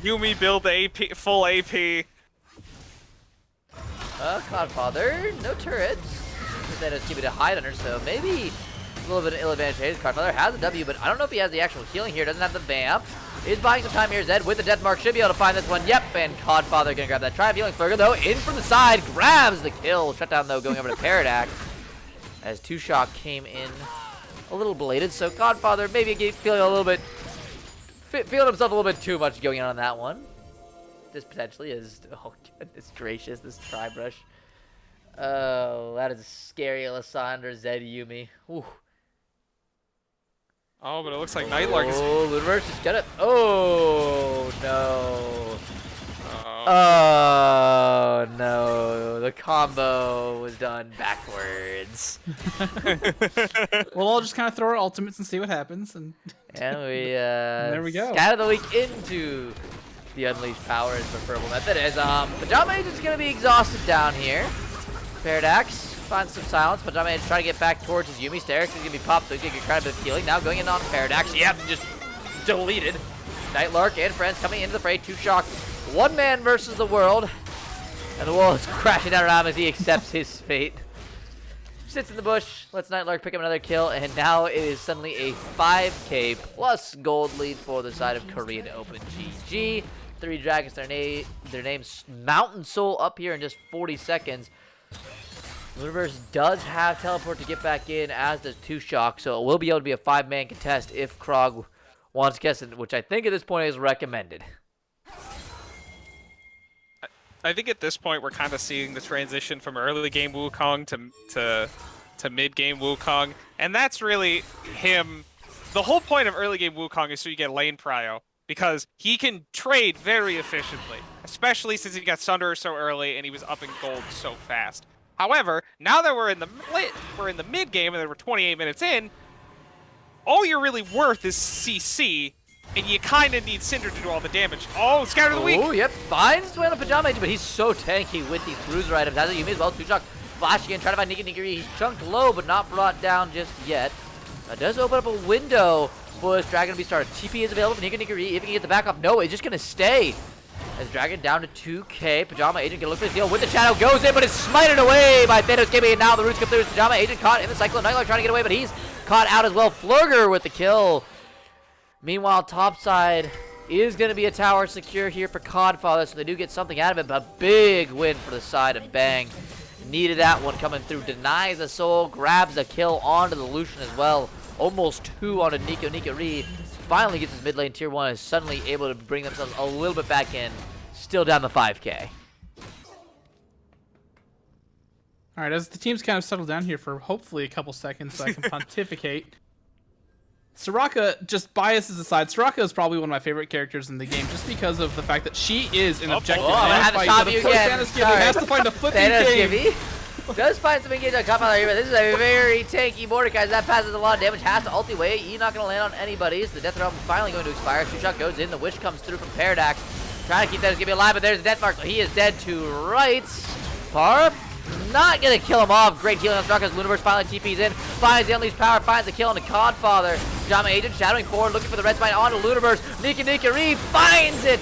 Yuumi build the AP, full AP. Codfather, no turrets. That is keeping it hide under, so maybe a little bit of ill advantage. Codfather has a W, but I don't know if he has the actual healing here. Doesn't have the vamp. Is buying some time here. Zed with the death mark should be able to find this one. Yep, and Codfather gonna grab that. Try healing Flurger though. In from the side, grabs the kill. Shutdown though, going over to Paradox. As Two Shock came in a little belated, so Codfather maybe feeling a little bit, feeling himself a little bit too much going on that one. This potentially is, oh goodness gracious, this Tri-Brush. Oh, that is scary. Alessandra, Zed, Yuumi. Ooh. Oh, but it looks like Nightlark is... Oh, Ludiverse just got it. Oh, no. Oh, no. The combo was done backwards. We'll all just kind of throw our ultimates and see what happens. And we, there we go. Scatter the week into the Unleashed Power is preferable method. As Pajama Agent's going to be exhausted down here. Paradox finds some silence. Pajama Agent's trying to get back towards his Yuumi. Sterix is going to be popped, so he's going to get quite a bit of healing. Now going in on Paradox. Yep, just deleted. Nightlark and friends coming into the fray. Two Shock. One man versus the world. And the world is crashing down around him as he accepts his fate. Sits in the bush, lets Nightlark pick up another kill, and now it is suddenly a 5k plus gold lead for the side of Korean Open GG. 3 Dragons, their name's Mountain Soul up here in just 40 seconds. Ludiverse does have teleport to get back in, as does Two Shock, so it will be able to be a 5-man contest if KROG wants to guess it, which I think at this point is recommended. I think at this point we're kind of seeing the transition from early game Wukong to mid game Wukong, and that's really him. The whole point of early game Wukong is so you get lane prio, because he can trade very efficiently, especially since he got Sunder so early and he was up in gold so fast. However, now that we're in the mid game and we're 28 minutes in, all you're really worth is CC. And you kind of need Cinder to do all the damage. Oh, Scatter the Weak! Oh, yep. Finds his way on the Pajama Agent, but he's so tanky with these bruiser items. Has a Yuumi as well. Two Shock flashing in, trying to find Nikki. He's chunked low, but not brought down just yet. Does open up a window for this Dragon to be started. TP is available for Nikki. If he can get the back off, no, it's just going to stay. As Dragon down to 2k. Pajama Agent gonna look for his deal with the shadow. Goes in, but it's smited away by Thanos Gibby. And now the roots come through. Pajama Agent caught in the cycle. Nightlark trying to get away, but he's caught out as well. Flurger with the kill. Meanwhile, topside is going to be a tower secure here for Codfather, so they do get something out of it, but a big win for the side of Bang. Needed that one coming through. Denies the soul, grabs a kill onto the Lucian as well. Almost 2 onto Nico. Nikki finally gets his mid lane tier 1, is suddenly able to bring themselves a little bit back in. Still down the 5k. all right, as the teams kind of settle down here for hopefully a couple seconds so I can pontificate. Soraka, just biases aside, Soraka is probably one of my favorite characters in the game just because of the fact that she is an objective. I have to stop you again. Thanos Gibby has to find a flipping Thanos game. Gibby. Does find some engage on Godfather here, but this is a very tanky Mordekaiser. That passes a lot of damage. Has to ult away. He's not going to land on anybody. The Death Realm is finally going to expire. Two-shot goes in. The Wish comes through from Paradox. Trying to keep that Skippy alive, but there's the Death Mark. So he is dead to rights. Parp not going to kill him off. Great healing on Straka's Luniverse finally TP's in. Finds the Unleashed Power. Finds the kill on the Godfather. Pajama Agent shadowing forward, looking for the red spine onto Luniverse. Nikari finds it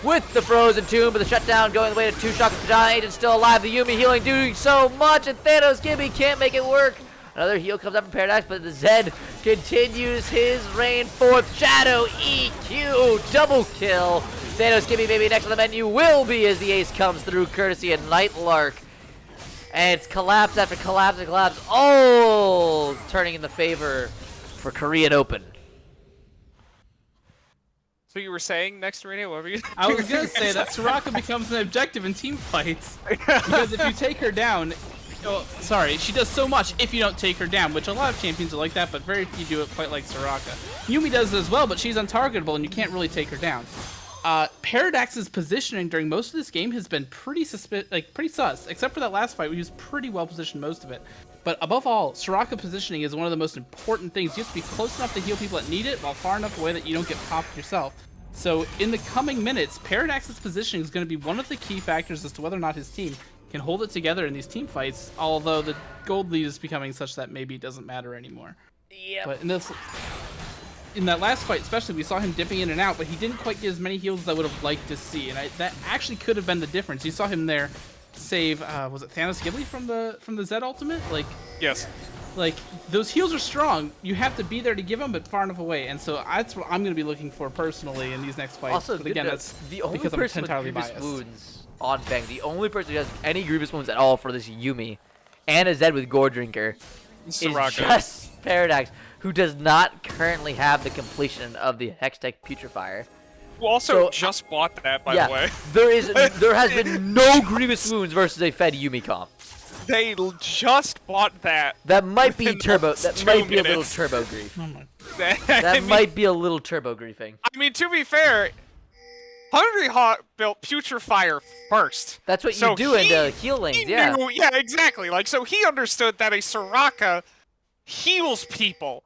with the Frozen Tomb, but the shutdown going the way to two-shot. Pajama Agent still alive. The Yuumi healing doing so much, and Thanos Gibby can't make it work. Another heal comes up from Paradox, but the Zed continues his reign forth. Shadow EQ double kill. Thanos Gibby maybe next on the menu will be as the ace comes through courtesy of Nightlark. And it's collapse after collapse and collapse, all turning in the favor for Korean Open. So you were saying next radio? What were you? I was gonna say that Soraka becomes an objective in team fights because if you take her down, oh, sorry, she does so much if you don't take her down, which a lot of champions are like that, but very few do it quite like Soraka. Yuumi does it as well, but she's untargetable and you can't really take her down. Paradox's positioning during most of this game has been pretty sus, except for that last fight where he was pretty well positioned most of it. But above all, Soraka positioning is one of the most important things. You have to be close enough to heal people that need it, while far enough away that you don't get popped yourself. So in the coming minutes, Paradox's positioning is going to be one of the key factors as to whether or not his team can hold it together in these team fights, although the gold lead is becoming such that maybe it doesn't matter anymore. Yeah. But in that last fight especially, we saw him dipping in and out, but he didn't quite get as many heals as I would have liked to see, and that actually could have been the difference. You saw him there save, was it Thanos Ghibli from the Zed ultimate? Yes. Like, those heals are strong. You have to be there to give them, but far enough away. And so that's what I'm going to be looking for personally in these next fights. Also, but again, that's the only because I'm person with entirely Grievous biased. wounds on Bang, the only person who has any Grievous wounds at all for this Yuumi and a Zed with Gore Drinker Soraka. is just Paradox, who does not currently have the completion of the Hextech Putrefier. Who also So, just bought that, by the way. there has been no Grievous wounds versus a fed Yuumi comp. They just bought that. That might be within turbo. the That last might 2 be a little minutes. turbo grief. Oh my. That might be a little turbo griefing. I mean, to be fair, Hungry Hawk built Putrefier first. That's what So you do in the heal lanes, He yeah. knew, yeah, exactly. Like, so he understood that a Soraka heals people,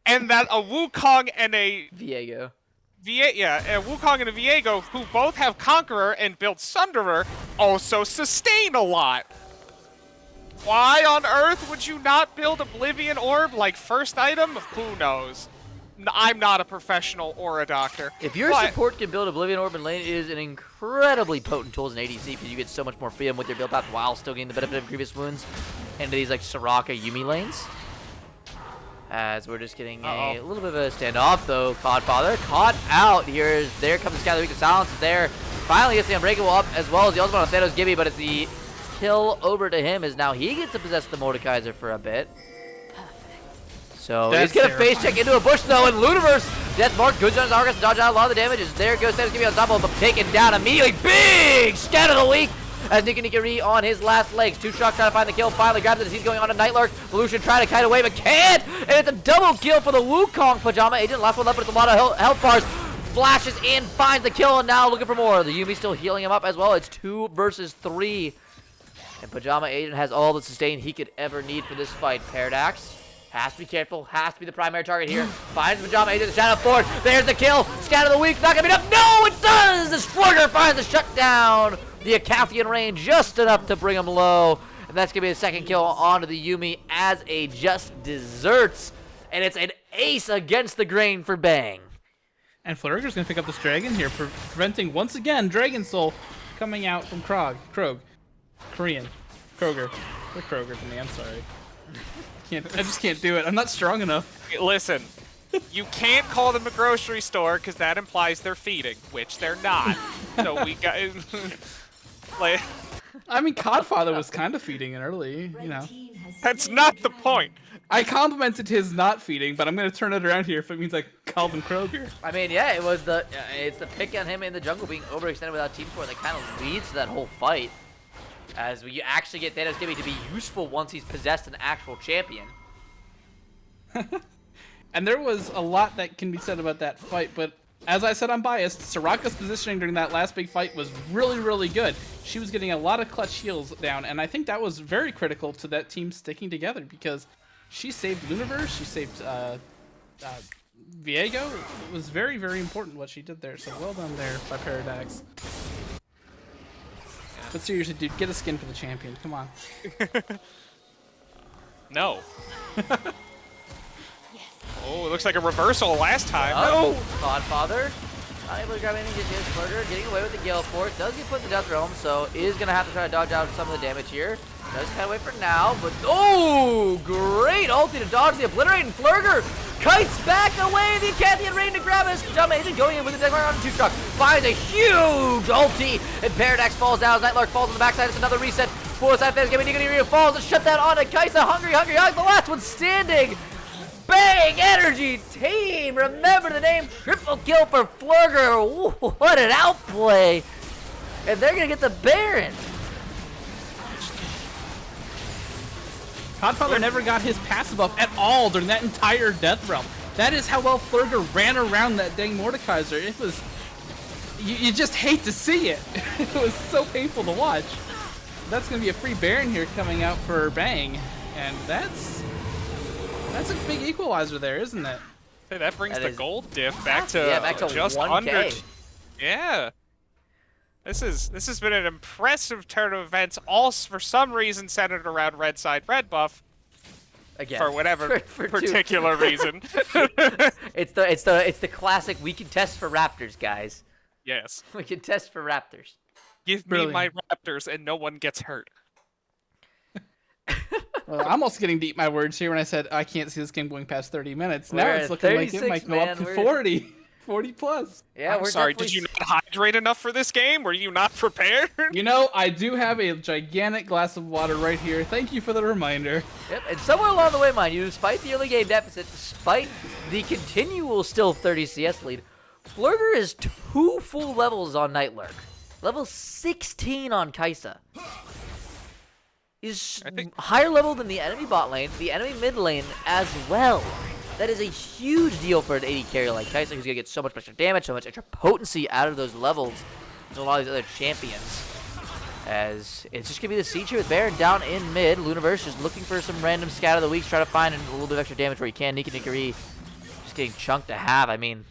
and that a Wukong and a Viego. a Wukong and a Viego, who both have Conqueror and built Sunderer, also sustain a lot. Why on earth would you not build Oblivion Orb like first item? Who knows? I'm not a professional or a doctor. If your but support can build Oblivion Orb in lane, it is an incredibly potent tool as an ADC because you get so much more freedom with your build path while still getting the benefit of previous wounds into these like Soraka Yuumi lanes. As we're just getting a little bit of a standoff though. Godfather caught out. There comes the Sky of the Week of Silence there. Finally gets the Unbreakable up as well as the ultimate on Thanos Gibby, but it's the kill over to him as now he gets to possess the Mordekaiser for a bit. So That's he's gonna terrifying. face check into a bush though, and Luniverse Death Mark goes on his Argus to dodge out a lot of the damage. As there goes Thanos Gibby on top of him, but taken down immediately. Big scatter the week as Nikari on his last legs. Two-shot trying to find the kill, finally grabs it as he's going on to Nightlark. Lucian trying to kite away, but can't! And it's a double kill for the Wukong Pajama Agent. Last one left, but it's a lot of health bars. Flashes in, finds the kill, and now looking for more. The Yuumi still healing him up as well. It's 2 versus 3. And Pajama Agent has all the sustain he could ever need for this fight. Paradox has to be careful, has to be the primary target here. Finds Pajama Agent, the shadow forward. There's the kill. Scatter the weak, not gonna be enough. No, it does! The Slugger finds the shutdown. The Acathian rain just enough to bring him low. And that's gonna be the second kill onto the Yuumi as a just desserts. And it's an ace against the grain for Bang. And Flurger's going to pick up this dragon here, preventing once again Dragon Soul coming out from KROG. Korean. Kroger. They're Kroger to me, I'm sorry. I just can't do it. I'm not strong enough. listen, you can't call them a grocery store because that implies they're feeding, which they're not. So we got. like, I mean, Codfather was kind of feeding it early, you know. that's not the point. I complimented his not feeding, but I'm going to turn it around here if it means I called him Kroger. I mean, yeah, it was it's the pick on him in the jungle being overextended without team support that kind of leads to that whole fight. As we actually get Thanos Gibby to be useful once he's possessed an actual champion. And there was a lot that can be said about that fight, but as I said, I'm biased. Soraka's positioning during that last big fight was really, really good. She was getting a lot of clutch heals down, and I think that was very critical to that team sticking together because she saved Luniverse, she saved Viego. It was very, very important what she did there, so well done there by Paradox. But seriously, dude, get a skin for the champion. Come on. No. Oh, it looks like a reversal last time. Oh, Godfather. Not able to grab anything just his Flirter, getting away with the Gale Force. Does get put in the Death Realm, so is going to have to try to dodge out some of the damage here. Does kind of wait for now, but oh, great ulti to dodge the Obliterating Flurger. Kites back away, the Acanthian rain to grab his Agent going in with the Death Mark on the 2-truck. Finds a huge ulti, and Paradox falls down. Nightlark falls on the backside. It's another reset. Full side phase, Gimmy falls and shut that on to Kaisa. Hungry Hug, the last one standing. Bang! Energy team! Remember the name. Triple kill for Flurger. Ooh, what an outplay. And they're going to get the Baron. Godfather never got his passive up at all during that entire Death Realm. That is how well Flurger ran around that dang Mordekaiser. It was... You just hate to see it. It was so painful to watch. That's going to be a free Baron here coming out for Bang. And that's a big equalizer there, isn't it? Hey, that brings the gold diff back to, back to just 1K. under. Yeah. This has been an impressive turn of events, all for some reason centered around red side red buff. Again, for whatever particular reason. It's the classic. We can test for Raptors, guys. Yes. We can test for Raptors. Give me my Raptors, and no one gets hurt. Well, I'm also getting to eat my words here when I said I can't see this game going past 30 minutes. Now it's looking like it might go up to 40. 40 plus. Yeah, I'm sorry, did you not hydrate enough for this game? Were you not prepared? You know, I do have a gigantic glass of water right here. Thank you for the reminder. Yep, and somewhere along the way, mind you, despite the early game deficit, despite the continual still 30 CS lead, Flurger is 2 full levels on Nightlark. Level 16 on Kaisa. Is higher level than the enemy bot lane, the enemy mid lane as well. That is a huge deal for an AD carry like Kaisa, who's going to get so much extra damage, so much extra potency out of those levels than a lot of these other champions. As it's just going to be the siege here with Baron down in mid. Luniverse just looking for some random scout of the weeks, try to find a little bit of extra damage where he can. Nikki just getting chunked to half. I mean,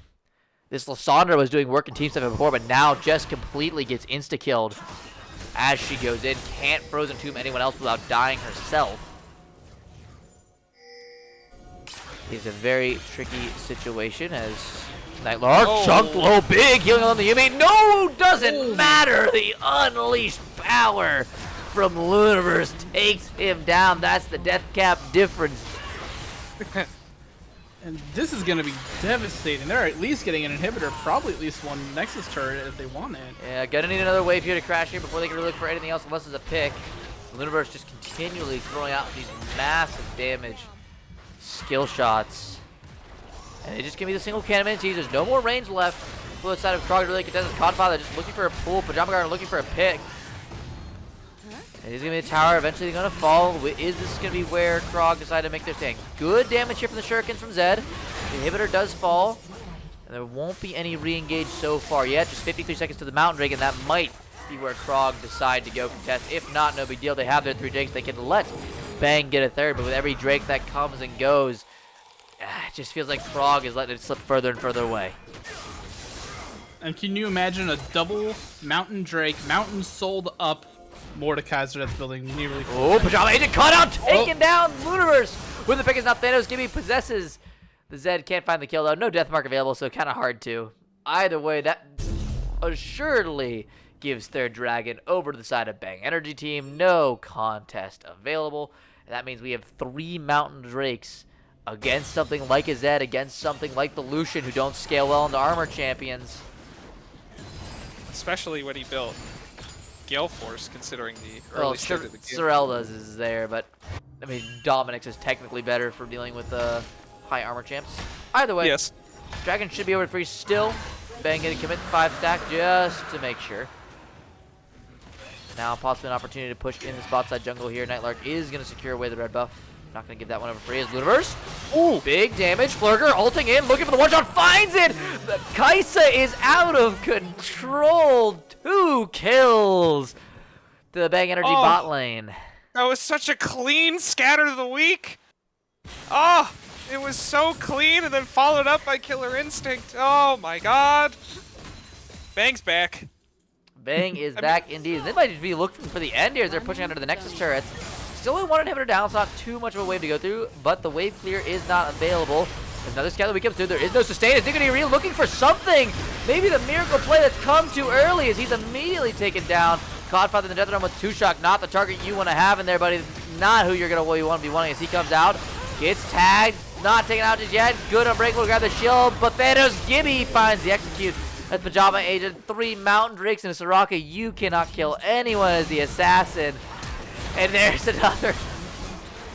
this Lysandra was doing work in Team 7 before, but now just completely gets insta-killed as she goes in. Can't Frozen Tomb anyone else without dying herself. It's a very tricky situation as Nightlark chunked low big, healing on the Yumi. No, doesn't matter. The unleashed power from Luniverse takes him down. That's the death cap difference. And this is going to be devastating. They're at least getting an inhibitor, probably at least one Nexus turret if they want it. Yeah, gonna need another wave here to crash here before they can really look for anything else unless it's a pick. Luniverse just continually throwing out these massive damage skill shots. And it just give me the single cannon tease. There's no more range left. Full side of KROG really contested. Godfather just looking for a pull. Pajama Guard looking for a pick. And he's going to be the tower. Eventually they're going to fall. Is this going to be where KROG decide to make their thing? Good damage here from the shurikens from Zed. The inhibitor does fall. And there won't be any re-engage so far yet. Just 53 seconds to the Mountain Drake, and that might be where KROG decide to go contest. If not, no big deal. They have their 3 Drakes. They can let Bang get a third, but with every Drake that comes and goes, it just feels like KROG is letting it slip further and further away. And can you imagine a double Mountain Drake, Mountain sold up Mordekaiser that's building nearly full? Oh, Pajama Agent caught out, taken down Luniverse. With the pick is not Thanos. Gibby possesses the Zed. Can't find the kill though. No death mark available, so kind of hard to. Either way, that assuredly gives third Dragon over to the side of Bang Energy Team. No contest available. And that means we have 3 Mountain Drakes against something like a Zed, against something like the Lucian, who don't scale well into armor champions. Especially when he built Gale Force, considering the early state of the game. Sorelda's is there, but I mean, Dominic's is technically better for dealing with high armor champs. Either way, yes. Dragon should be over to free still. Bang getting commit 5 stack just to make sure. Now possibly an opportunity to push in the spot side jungle here. Nightlark is going to secure away the red buff. Not going to give that one over free as Lunaverse. Ooh, big damage. Flurger ulting in, looking for the one-shot, finds it! Kaisa is out of control. 2 kills to the Bang Energy bot lane. That was such a clean scatter of the week. Oh, it was so clean and then followed up by Killer Instinct. Oh my god. Bang's back. Bang is back indeed. They might be looking for the end here as they're pushing under the Nexus turrets. Still only one inhibitor down, so not too much of a wave to go through, but the wave clear is not available. There's another scout that we comes through. There is no sustain. Is Dignity Real looking for something? Maybe the miracle play that's come too early as he's immediately taken down. Godfather in the Death Realm with 2-Shock, not the target you want to have in there, buddy. Not who you're going to want to be wanting as he comes out. Gets tagged, not taken out just yet. Good Unbreakable to grab the shield, but Thanos Gibby finds the execute. That's Pajama Agent, 3 Mountain Drakes and a Soraka. You cannot kill anyone as the assassin. And there's another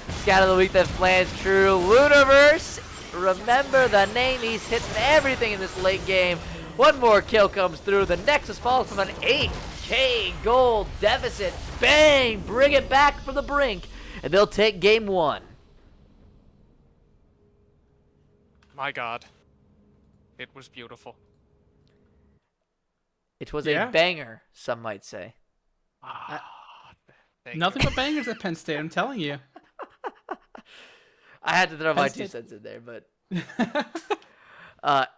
scout of the week that plans true. Lunaverse, remember the name. He's hitting everything in this late game. One more kill comes through. The Nexus falls from an 8K gold deficit. Bang! Bring it back from the brink. And they'll take game 1. My god. It was beautiful. It was a banger, some might say. Nothing but bangers at Penn State, I'm telling you. I had to throw my 2 cents in there, but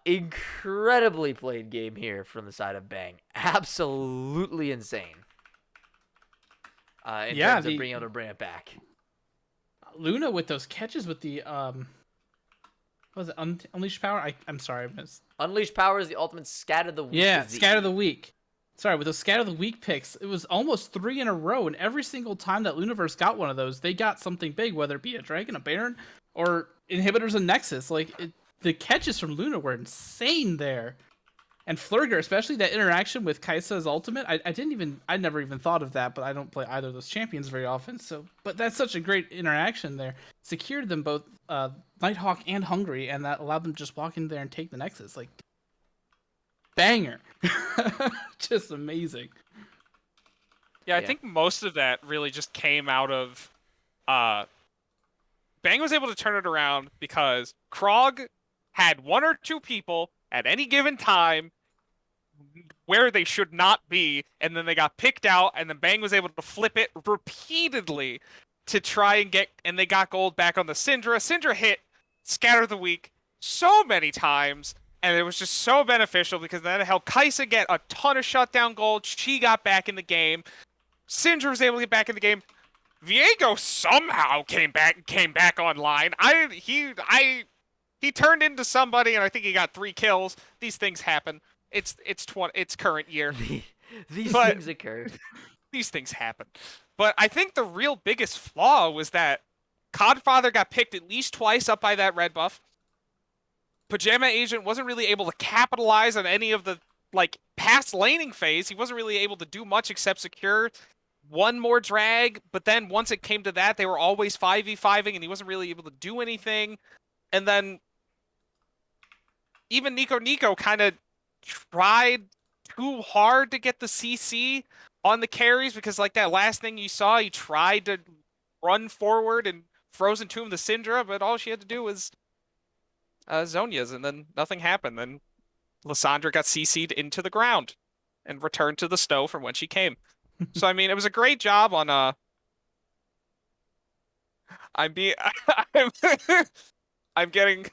incredibly played game here from the side of Bang. Absolutely insane. In terms of being able to bring it back. Luna with those catches with the what was it, Unleashed Power? I'm sorry, I missed. Unleashed Power is the ultimate scat of the week. Yeah, scat of the week. Sorry, with those scat of the week picks, it was almost 3 in a row, and every single time that Lunaverse got one of those, they got something big, whether it be a Dragon, a Baron, or inhibitors and Nexus. The catches from Luna were insane there. And Flurger, especially that interaction with Kai'Sa's ultimate, I never even thought of that, but I don't play either of those champions very often. But that's such a great interaction there. Secured them both, Nighthawk and Hungry, and that allowed them to just walk in there and take the Nexus. Banger. Just amazing. Yeah, I think most of that really just came out of Bang was able to turn it around because KROG had 1 or 2 people at any given time where they should not be, and then they got picked out, and then Bang was able to flip it repeatedly to try and and they got gold back on the Syndra. Syndra hit Scatter of the Week so many times, and it was just so beneficial because then it helped Kaisa get a ton of shutdown gold. She got back in the game. Syndra was able to get back in the game. Viego somehow came back online. He turned into somebody, and I think he got 3 kills. These things happen. It's current year. These things occur. These things happen. But I think the real biggest flaw was that Codfather got picked at least twice up by that red buff. Pajama Agent wasn't really able to capitalize on any of the past laning phase. He wasn't really able to do much except secure 1 more drag. But then once it came to that, they were always 5v5ing, and he wasn't really able to do anything. And then even Nico kind of tried too hard to get the CC on the carries because that last thing you saw, he tried to run forward and Frozen Tomb the Syndra, but all she had to do was Zhonya's, and then nothing happened. Then Lissandra got CC'd into the ground and returned to the snow from when she came. So, I mean, it was a great job on I'm getting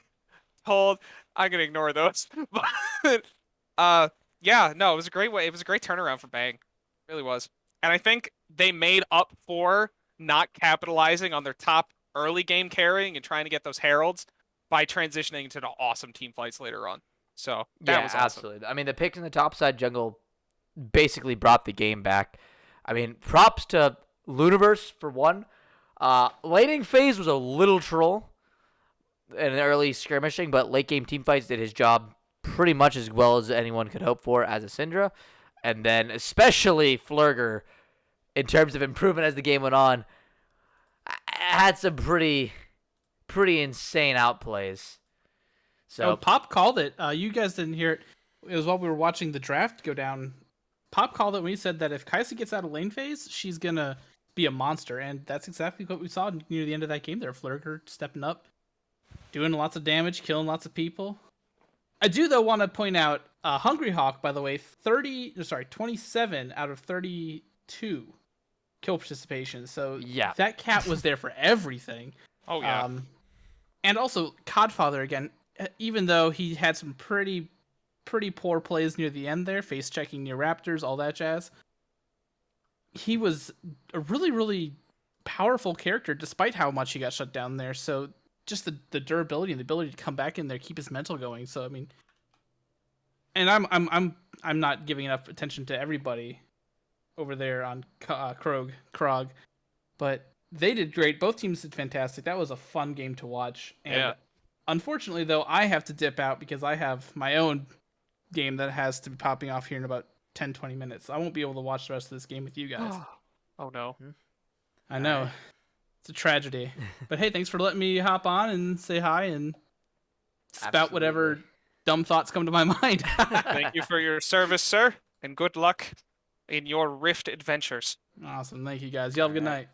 told I'm gonna ignore those. But yeah, no, it was a great way. It was a great turnaround for Bang. It really was. And I think they made up for not capitalizing on their top early game carrying and trying to get those heralds by transitioning to the awesome team fights later on. So that was awesome. Absolutely. I mean, the pick in the top side jungle basically brought the game back. I mean, props to Lunaverse for one. Laning phase was a little troll in the early skirmishing, but late game team fights did his job pretty much as well as anyone could hope for as a Syndra. And then especially Flurger, in terms of improvement as the game went on, had some pretty insane outplays. So Pop called it. You guys didn't hear it. It was while we were watching the draft go down. Pop called it when he said that if Kaisa gets out of lane phase, she's gonna be a monster, and that's exactly what we saw near the end of that game there. Flurker stepping up, doing lots of damage, killing lots of people. I do, though, want to point out Hungry Hawk, by the way, 27 out of 32 kill participation. So Yeah. that cat was there for everything. Oh yeah. And also Codfather again, even though he had some pretty poor plays near the end there, face checking near Raptors, all that jazz. He was a really powerful character despite how much he got shut down there. So just the durability and the ability to come back in there, keep his mental going. So I mean, and I'm not giving enough attention to everybody over there on KROG, but they did great. Both teams did fantastic. That was a fun game to watch. And Yeah. unfortunately, though, I have to dip out because I have my own game that has to be popping off here in about 10-20 minutes. I won't be able to watch the rest of this game with you guys. Oh no. I know. Alright. It's a tragedy. But hey, thanks for letting me hop on and say hi and spout whatever Absolutely. dumb thoughts come to my mind. Thank you for your service, sir, and good luck in your Rift adventures. Awesome. Thank you, guys. Y'all have a good Alright. night.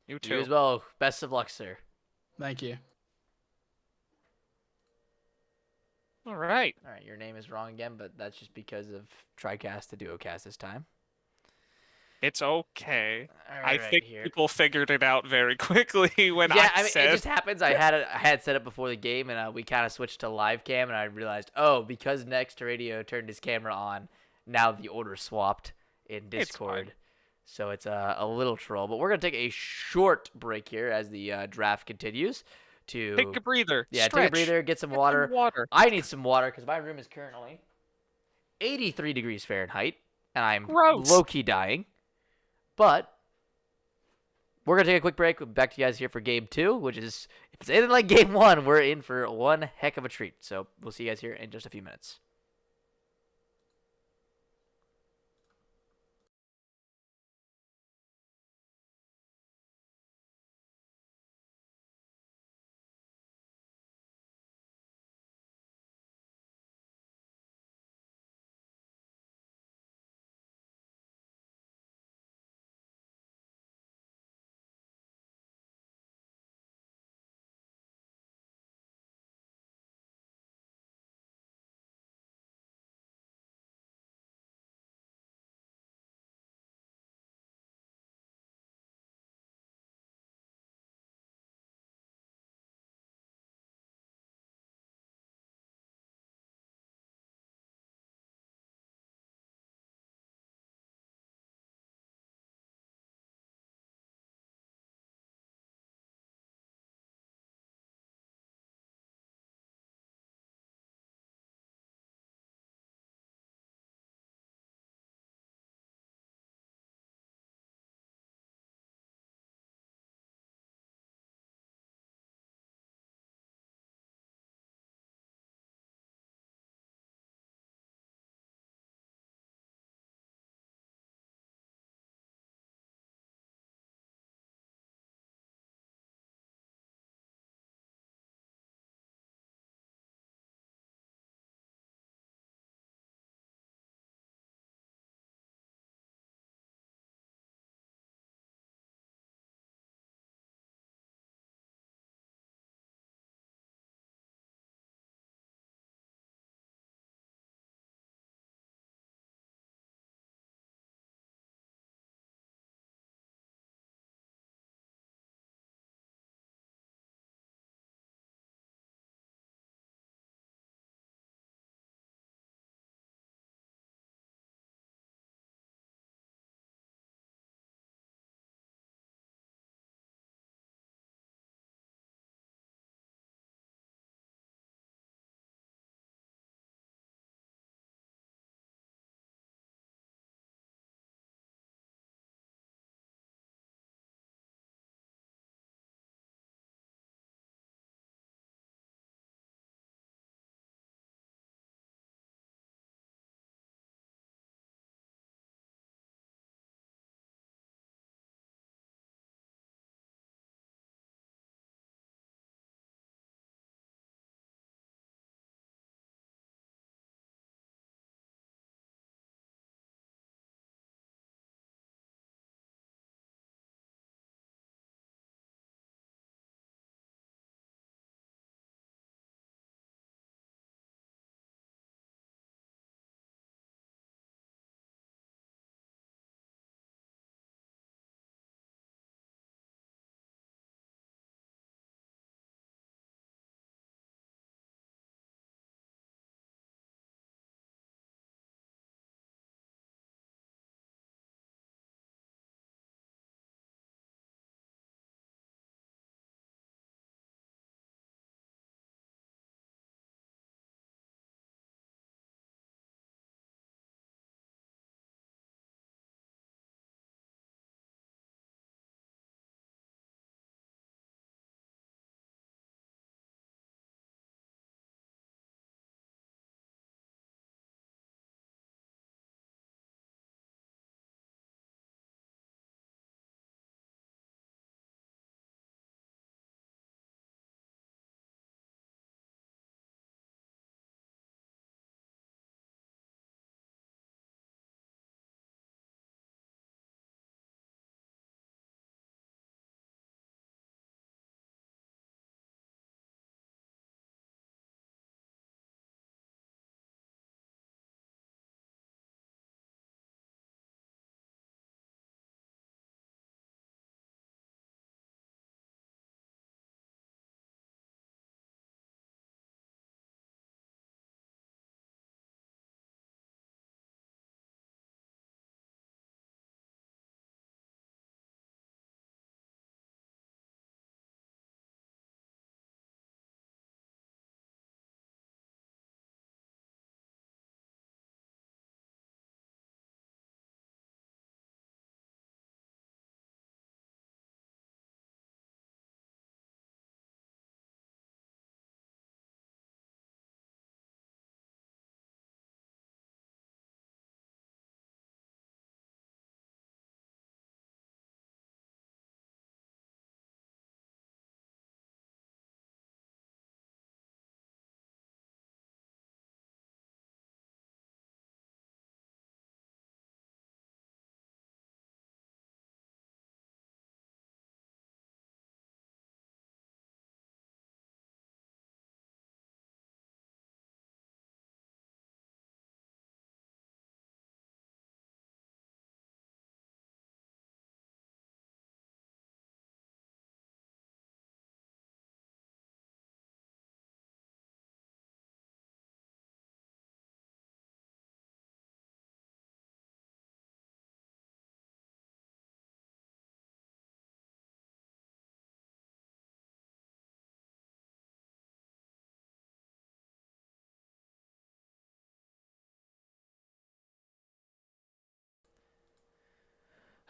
You too. You as well. Best of luck, sir. Thank you. All right. All right, your name is wrong again, but that's just because of TriCast to Duocast this time. It's okay. All I right, think people figured it out very quickly when yeah, I mean, said. it just happens. I had set up before the game, and we kind of switched to live cam, and I realized, oh, because Next Radio turned his camera on, now the order swapped in Discord. fine. So it's a little troll. But we're going to take a short break here as the draft continues. Take a breather. Yeah, stretch, take a breather, get some get water. some water. I need some water because my room is currently 83 degrees Fahrenheit, and I'm Gross. low-key dying. But we're going to take a quick break. We'll be back to you guys here for Game 2, which is, if it's anything like Game 1, we're in for one heck of a treat. So we'll see you guys here in just a few minutes.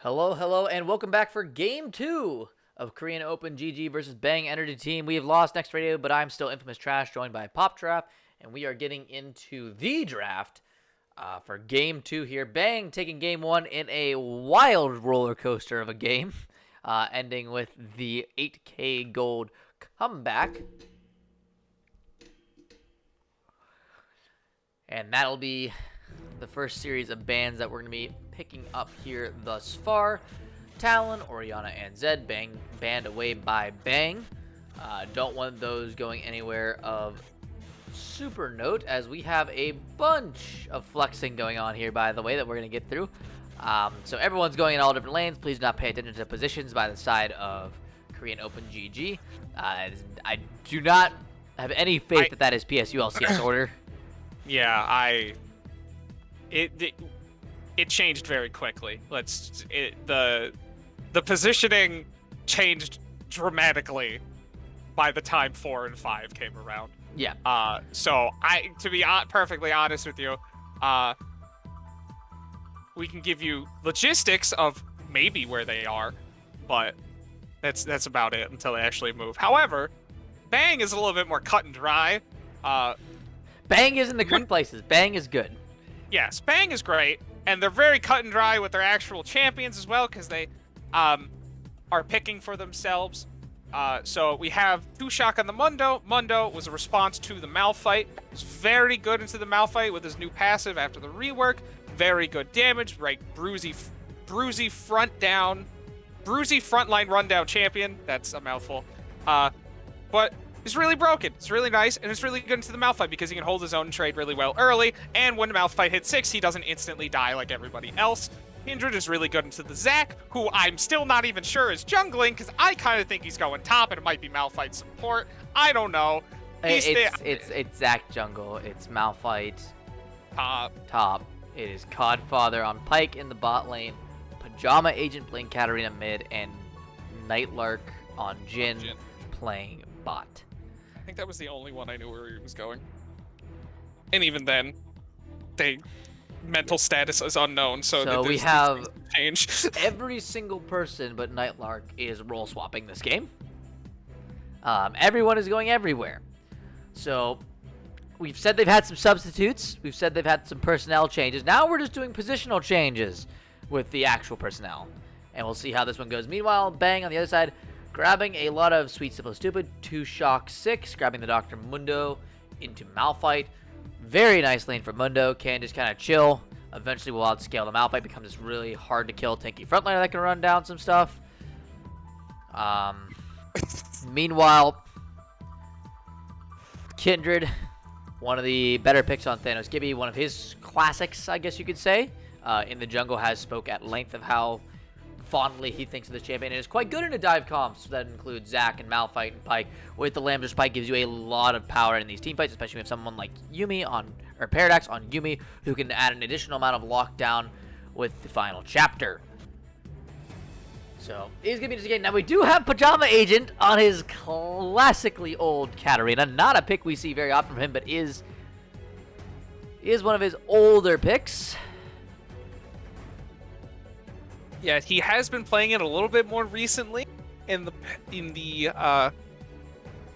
Hello, and welcome back for Game 2 of Korean Open GG versus Bang Energy Team. We have lost Next Radio, but I'm still Infamous Trash, joined by Pop Trap, and we are getting into the draft for Game 2 here. Bang taking Game 1 in a wild roller coaster of a game, ending with the 8K gold comeback. And that'll be the first series of bans that we're going to be picking up here thus far. Talon, Oriana, and Zed banned away by Bang. Don't want those going anywhere of super note, as we have a bunch of flexing going on here, by the way, that we're going to get through. So everyone's going in all different lanes. Please do not pay attention to positions by the side of Korean Open GG. I do not have any faith that is PSU LCS order. Yeah, it changed very quickly. The positioning changed dramatically by the time 4 and 5 came around. Yeah. So to be perfectly honest with you, we can give you logistics of maybe where they are, but that's about it until they actually move. However, Bang is a little bit more cut and dry. Bang is in the correct places. Bang is good. Yes, Bang is great, and they're very cut and dry with their actual champions as well, because they are picking for themselves. So we have 2-Shock on the Mundo. Mundo was a response to the Malphite. He's very good into the Malphite with his new passive after the rework. Very good damage, right? Bruisey frontline rundown champion. That's a mouthful. But it's really broken. It's really nice, and it's really good into the Malphite because he can hold his own trade really well early, and when the Malphite hits 6, he doesn't instantly die like everybody else. Kindred is really good into the Zac, who I'm still not even sure is jungling, because I kind of think he's going top, and it might be Malphite support. I don't know. It's Zac jungle. It's Malphite top. It is Codfather on Pyke in the bot lane, Pajama Agent playing Katarina mid, and Nightlark on Jhin playing bot. I think that was the only one I knew where he was going. And even then, mental status is unknown, so we have change. Every single person but Nightlark is role swapping this game. Everyone is going everywhere. So we've said they've had some substitutes. We've said they've had some personnel changes. Now we're just doing positional changes with the actual personnel. And we'll see how this one goes. Meanwhile, Bang on the other side, grabbing a lot of Sweet Simple Stupid, 2-Shock 6, grabbing the Dr. Mundo into Malphite. Very nice lane for Mundo, can just kind of chill. Eventually will outscale the Malphite, becomes this really hard to kill tanky frontliner that can run down some stuff. Meanwhile, Kindred, one of the better picks on Thanos Gibby, one of his classics, I guess you could say, in the jungle, has spoke at length of how fondly he thinks of this champion, and is quite good in a dive comp, so that includes Zac and Malphite and Pyke. With the Lambda Spike, gives you a lot of power in these team fights, especially with someone like Paradox on Yumi, who can add an additional amount of lockdown with the final chapter. So it is gonna be just a game. Now we do have Pajama Agent on his classically old Katarina, not a pick we see very often from him, but is one of his older picks. Yeah, he has been playing it a little bit more recently in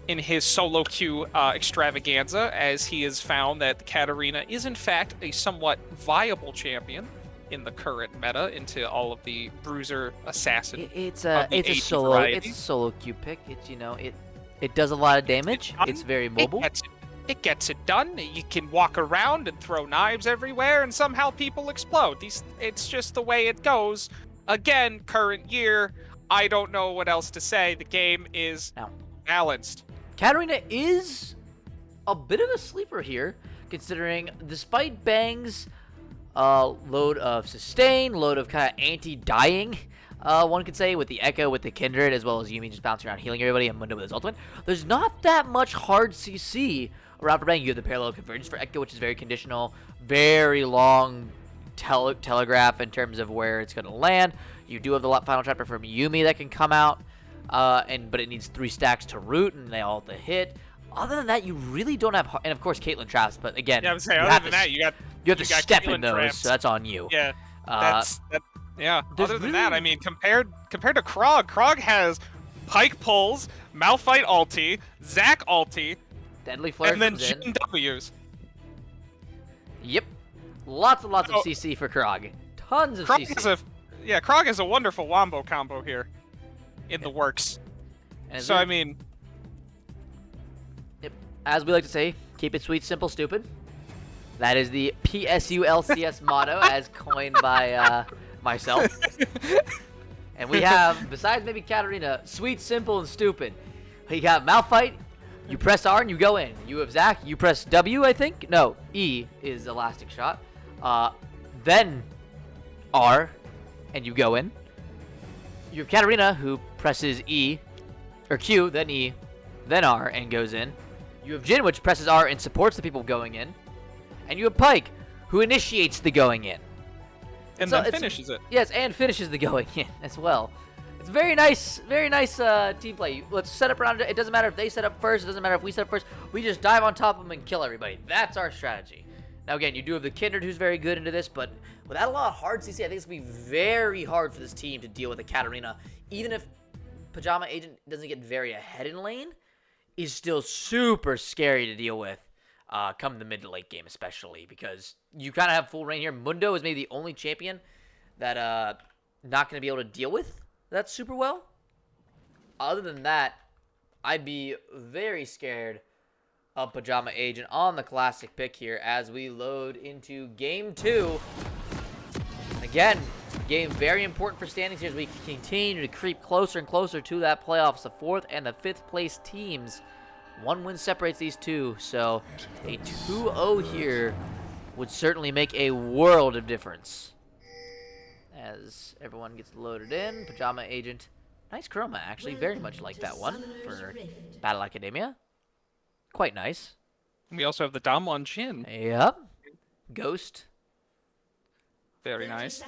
his solo queue extravaganza, as he has found that Katarina is in fact a somewhat viable champion in the current meta into all of the bruiser assassin. It's a solo queue pick. It's it does a lot of damage. It's very mobile. It gets it done. You can walk around and throw knives everywhere, and somehow people explode. It's just the way it goes. Again, current year, I don't know what else to say. The game is balanced. Katarina is a bit of a sleeper here, considering despite Bang's load of sustain, load of kind of anti-dying, one could say, with the Echo, with the Kindred, as well as Yumi just bouncing around healing everybody, and Mundo with his ultimate, there's not that much hard CC around for Bang. You have the parallel convergence for Echo, which is very conditional, very long telegraph in terms of where it's going to land. You do have the final chapter from Yumi that can come out, but it needs 3 stacks to root, and they all have to hit. Other than that, you really don't have, and of course Caitlyn traps, but again, yeah, I was saying, other than that, you have to step Caitlyn in those, traps. so that's on you. Yeah, Yeah. There's Other than that, I really- mean, compared to KROG has Pike pulls, Malphite ulti, Zac ulti, Deadly Flare and then comes in. Jhin W's. Yep. Lots and lots Oh. of CC for KROG. Tons of KROG CC. is KROG is a wonderful wombo combo here in the works. And So I mean, as we like to say, keep it sweet, simple, stupid. That is the PSU LCS motto, as coined by myself. And we have, besides maybe Katarina, sweet, simple, and stupid. We got Malphite. You press R and you go in. You have Zac. You press W, I think. No, E is Elastic Shot. Then R, and you go in. You have Katarina, who presses E, or Q, then E, then R, and goes in. You have Jhin, which presses R and supports the people going in. And you have Pike, who initiates the going in. and So then it's- finishes it. Yes, and finishes the going in as well. It's very nice team play. Let's set up around it. It doesn't matter if they set up first. It doesn't matter if we set up first. We just dive on top of them and kill everybody. That's our strategy. Now, again, you do have the Kindred, who's very good into this, but without a lot of hard CC, I think it's going to be very hard for this team to deal with a Katarina. Even if Pajama Agent doesn't get very ahead in lane, is still super scary to deal with come the mid to late game, especially because you kind of have full reign here. Mundo is maybe the only champion that not going to be able to deal with that super well. Other than that, I'd be very scared of Pajama Agent on the classic pick here as we load into game 2. Again, game very important for standings here as we continue to creep closer and closer to that playoffs. The 4th and the 5th place teams. 1 win separates these two, so a 2-0 here would certainly make a world of difference. As everyone gets loaded in, Pajama Agent. Nice chroma, actually. Very much like that one for Battle Academia. Quite nice. We also have the Dom on Jhin. Yep. Ghost. Very nice.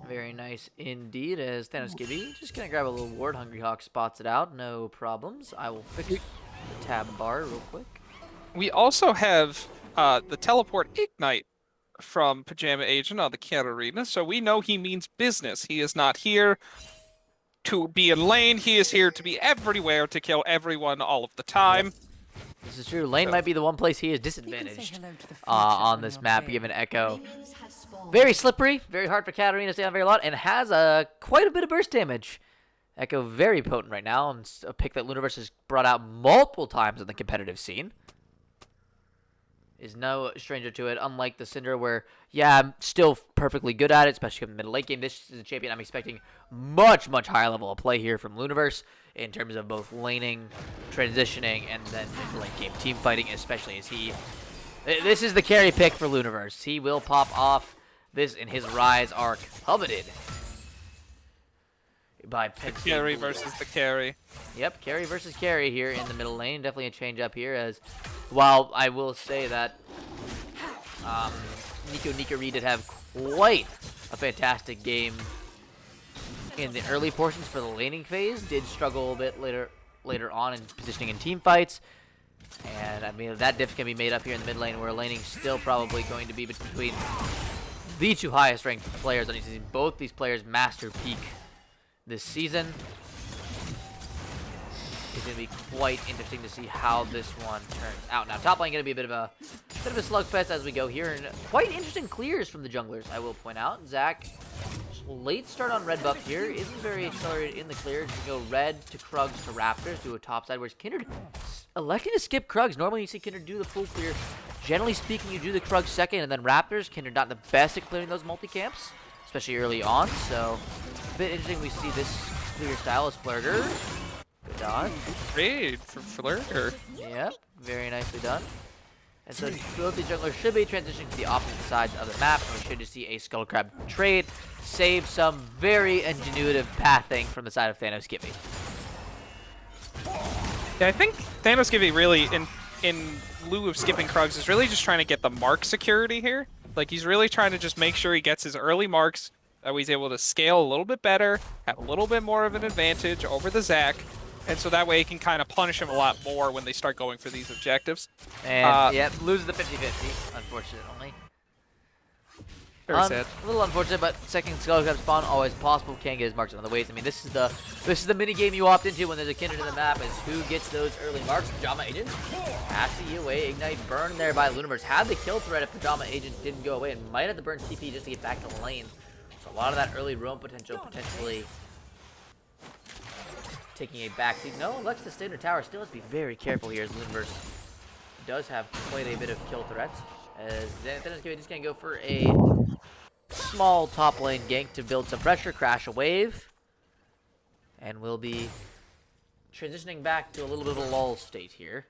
Very nice indeed, as Thanos Gibby. Just gonna grab a little ward. Hungry Hawk spots it out. No problems. I will fix the tab bar real quick. We also have the teleport Ignite from Pajama Agent on the Katarina, so we know he means business. He is not here to be in lane. He is here to be everywhere to kill everyone all of the time. This is true. Lane might be the one place he is disadvantaged on this map, given Echo. Very slippery, very hard for Katarina to stay on very long, and has quite a bit of burst damage. Echo very potent right now, and a pick that Luniverse has brought out multiple times in the competitive scene. Is no stranger to it, unlike the Syndra where, yeah, I'm still perfectly good at it, especially in the middle late game. This is a champion I'm expecting much, much higher level of play here from Luniverse in terms of both laning, transitioning, and then mid-late game team fighting, especially as he... This is the carry pick for Luniverse. He will pop off this in his Rise arc, coveted by Pepsi. Carry versus the carry. Yep, carry versus carry here in the middle lane. Definitely a change up here, as while I will say that Nico did have quite a fantastic game in the early portions for the laning phase. Did struggle a bit later on in positioning in team fights. And I mean, that diff can be made up here in the mid lane, where laning still probably going to be between the two highest ranked players on each season. Both these players master peak this season. It's going to be quite interesting to see how this one turns out. Now, top lane going to be a bit of a slugfest as we go here, and quite interesting clears from the junglers, I will point out. Zac, late start on red buff here, isn't very accelerated in the clear. Just go red to Krugs to Raptors, do a top side, whereas Kindred electing to skip Krugs. Normally you see Kindred do the full clear. Generally speaking, you do the Krugs second, and then Raptors. Kindred not the best at clearing those multi-camps, especially early on, so a bit interesting we see this clear style as Flurger. Good dodge. Trade for Flurger. Yep, very nicely done. And so both the junglers should be transitioning to the opposite sides of the map, and we should just see a Skull Crab trade, save some very ingenuitive pathing from the side of Thanos Gibby. Yeah, I think Thanos Gibby really, in lieu of skipping Krugs, is really just trying to get the mark security here. Like, he's really trying to just make sure he gets his early marks, that he's able to scale a little bit better, have a little bit more of an advantage over the Zac, and so that way he can kind of punish him a lot more when they start going for these objectives. And, yep, loses the 50-50, unfortunately. Very sad. A little unfortunate, but second skull crab spawn always possible. Can't get his marks on the ways. I mean, this is the mini game you opt into when there's a kindred in the map. Is who gets those early marks? Pajama Agent has to get away. Ignite burn there by Luniverse. Had the kill threat if Pajama Agent didn't go away, and might have to burn TP just to get back to the lane. So a lot of that early roam potential potentially taking a backseat. No, Lex the standard tower still has to be very careful here as Luniverse does have quite a bit of kill threats. As Xanathan is just going to go for a small top lane gank to build some pressure, crash a wave, and we'll be transitioning back to a little bit of a lull state here.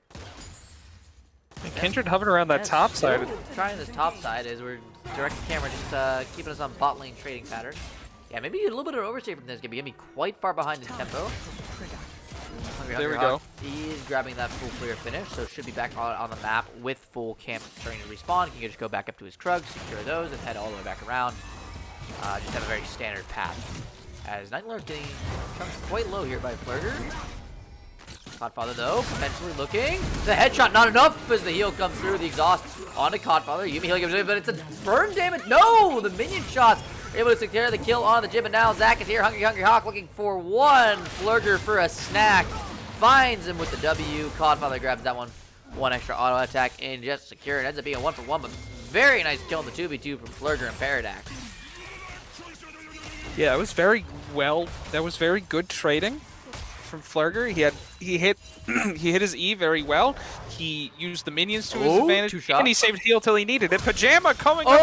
And Kindred hovering around that top side. Trying this top side as we're directing camera, just keeping us on bot lane trading pattern. Yeah, maybe a little bit of overstay from this. Gonna be quite far behind in tempo. There we go. He is grabbing that full clear finish, so should be back on the map with full camp starting to respawn. He can just go back up to his KROG, secure those, and head all the way back around. Just have a very standard path. As Nightlord getting chunked quite low here by Flirter. Codfather though, potentially looking. The headshot not enough as the heal comes through. The exhaust onto Codfather. Yumi healing gives, but it's a burn damage. No, the minion shots able to secure the kill on the Jib, and now Zach is here. Hungry Hawk looking for one. Flurger for a snack. Finds him with the W. Codfather grabs that one extra auto attack and just secure. It ends up being a 1-for-1, but very nice kill in the 2v2 from Flurger and Paradox. Yeah, it was very well. That was very good trading from Flurger. He hit his E very well. He used the minions to his advantage, and he saved heal till he needed it. Pajama coming up.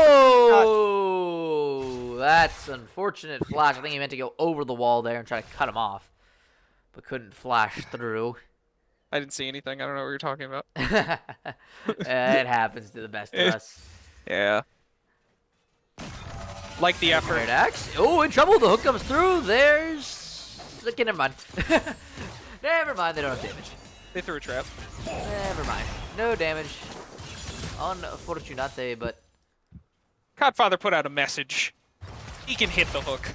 Oh, that's unfortunate flash. I think he meant to go over the wall there and try to cut him off, but couldn't flash through. I didn't see anything. I don't know what you're talking about. It happens to the best of us. Yeah. Like the effort. Paradox. Oh, in trouble. The hook comes through. There's... Okay, never mind. Never mind. They don't have damage. They threw a trap. Never mind. No damage. Unfortunate, but... Codfather put out a message. He can hit the hook.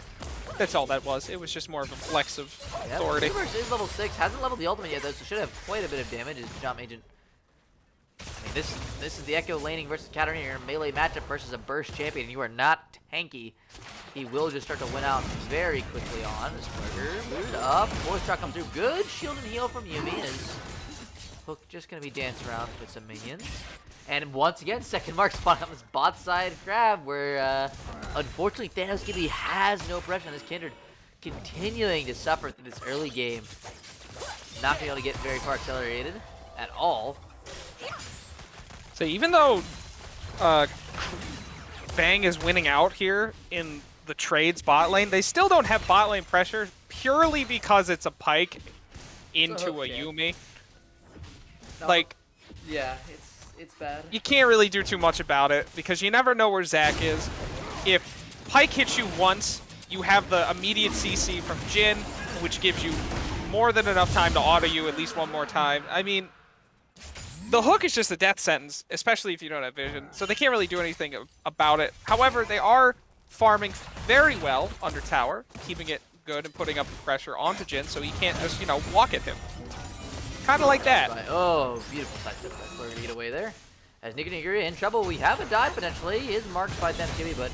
That's all that was. It was just more of a flex of authority. Luniverse is level 6. Hasn't leveled the ultimate yet, though, so should have quite a bit of damage as Jump Agent. I mean, this is the Echo laning versus Katarina here. Melee matchup versus a burst champion. You are not tanky. He will just start to win out very quickly on. This Burger moved up. Voice shot comes through. Good shield and heal from Yumi. As Hook just going to be dancing around with some minions. And once again, second mark spot on this bot side grab where, unfortunately, Thanos Gibby has no pressure on this Kindred. Continuing to suffer through this early game. Not being able to get very far accelerated at all. So even though Bang is winning out here in the trades bot lane, they still don't have bot lane pressure purely because it's a Pyke into a Yumi. No. Like, yeah, it's bad. You can't really do too much about it because you never know where Zach is. If Pyke hits you once, you have the immediate CC from Jhin, which gives you more than enough time to auto you at least one more time. I mean, the hook is just a death sentence, especially if you don't have vision, so they can't really do anything about it. However, they are farming very well under tower, keeping it good and putting up pressure onto Jhin so he can't just, you know, walk at him. Kind of like that. Oh, beautiful side step. We're going to get away there. As Nikonigiri in trouble, we have a dive potentially. He is marked by Thanksgiving, but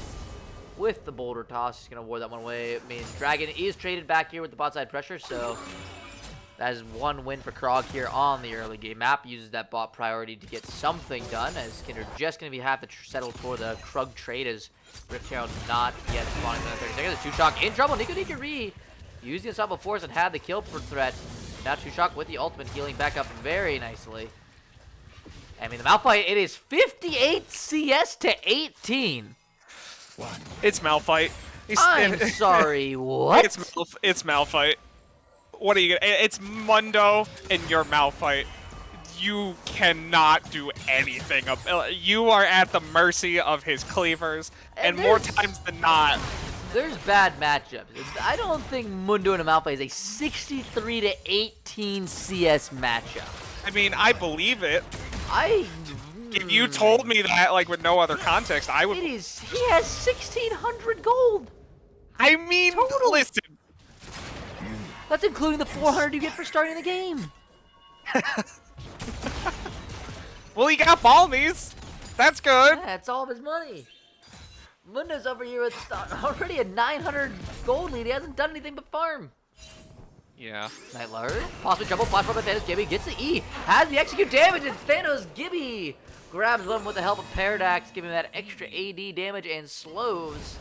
with the boulder toss, he's going to ward that one away. I mean, Dragon is traded back here with the bot side pressure, so that is one win for KROG here on the early game map. Uses that bot priority to get something done, as Kindred just going to have to settle for the KROG trade as Rift Herald not yet spawning in the 30 seconds. Two Shock in trouble. Nikonigiri using the Unstoppable Force and had the kill for threat. Now Two Shock with the ultimate healing back up very nicely. I mean, the Malphite, it is 58 CS to 18. What? It's Malphite. I'm sorry, what? It's Malphite. What are you gonna... It's Mundo and your Malphite. You cannot do anything. You are at the mercy of his cleavers, and more times than not. There's bad matchups. I don't think Mundo and Amalfi is a 63 to 18 CS matchup. I mean, I believe it. If you Hmm. told me that, like, with no other context, I would... He has 1,600 gold. I mean, total. Listen. That's including the 400 you get for starting the game. Well, he got Balmies. That's good. Yeah, it's all of his money. Mundo's over here with already a 900 gold lead. He hasn't done anything but farm. Yeah. Nightlar, possibly trouble, flash by Thanos. Gibby gets the E, has the execute damage, and Thanos Gibby grabs one with the help of Paradox, giving that extra AD damage and slows.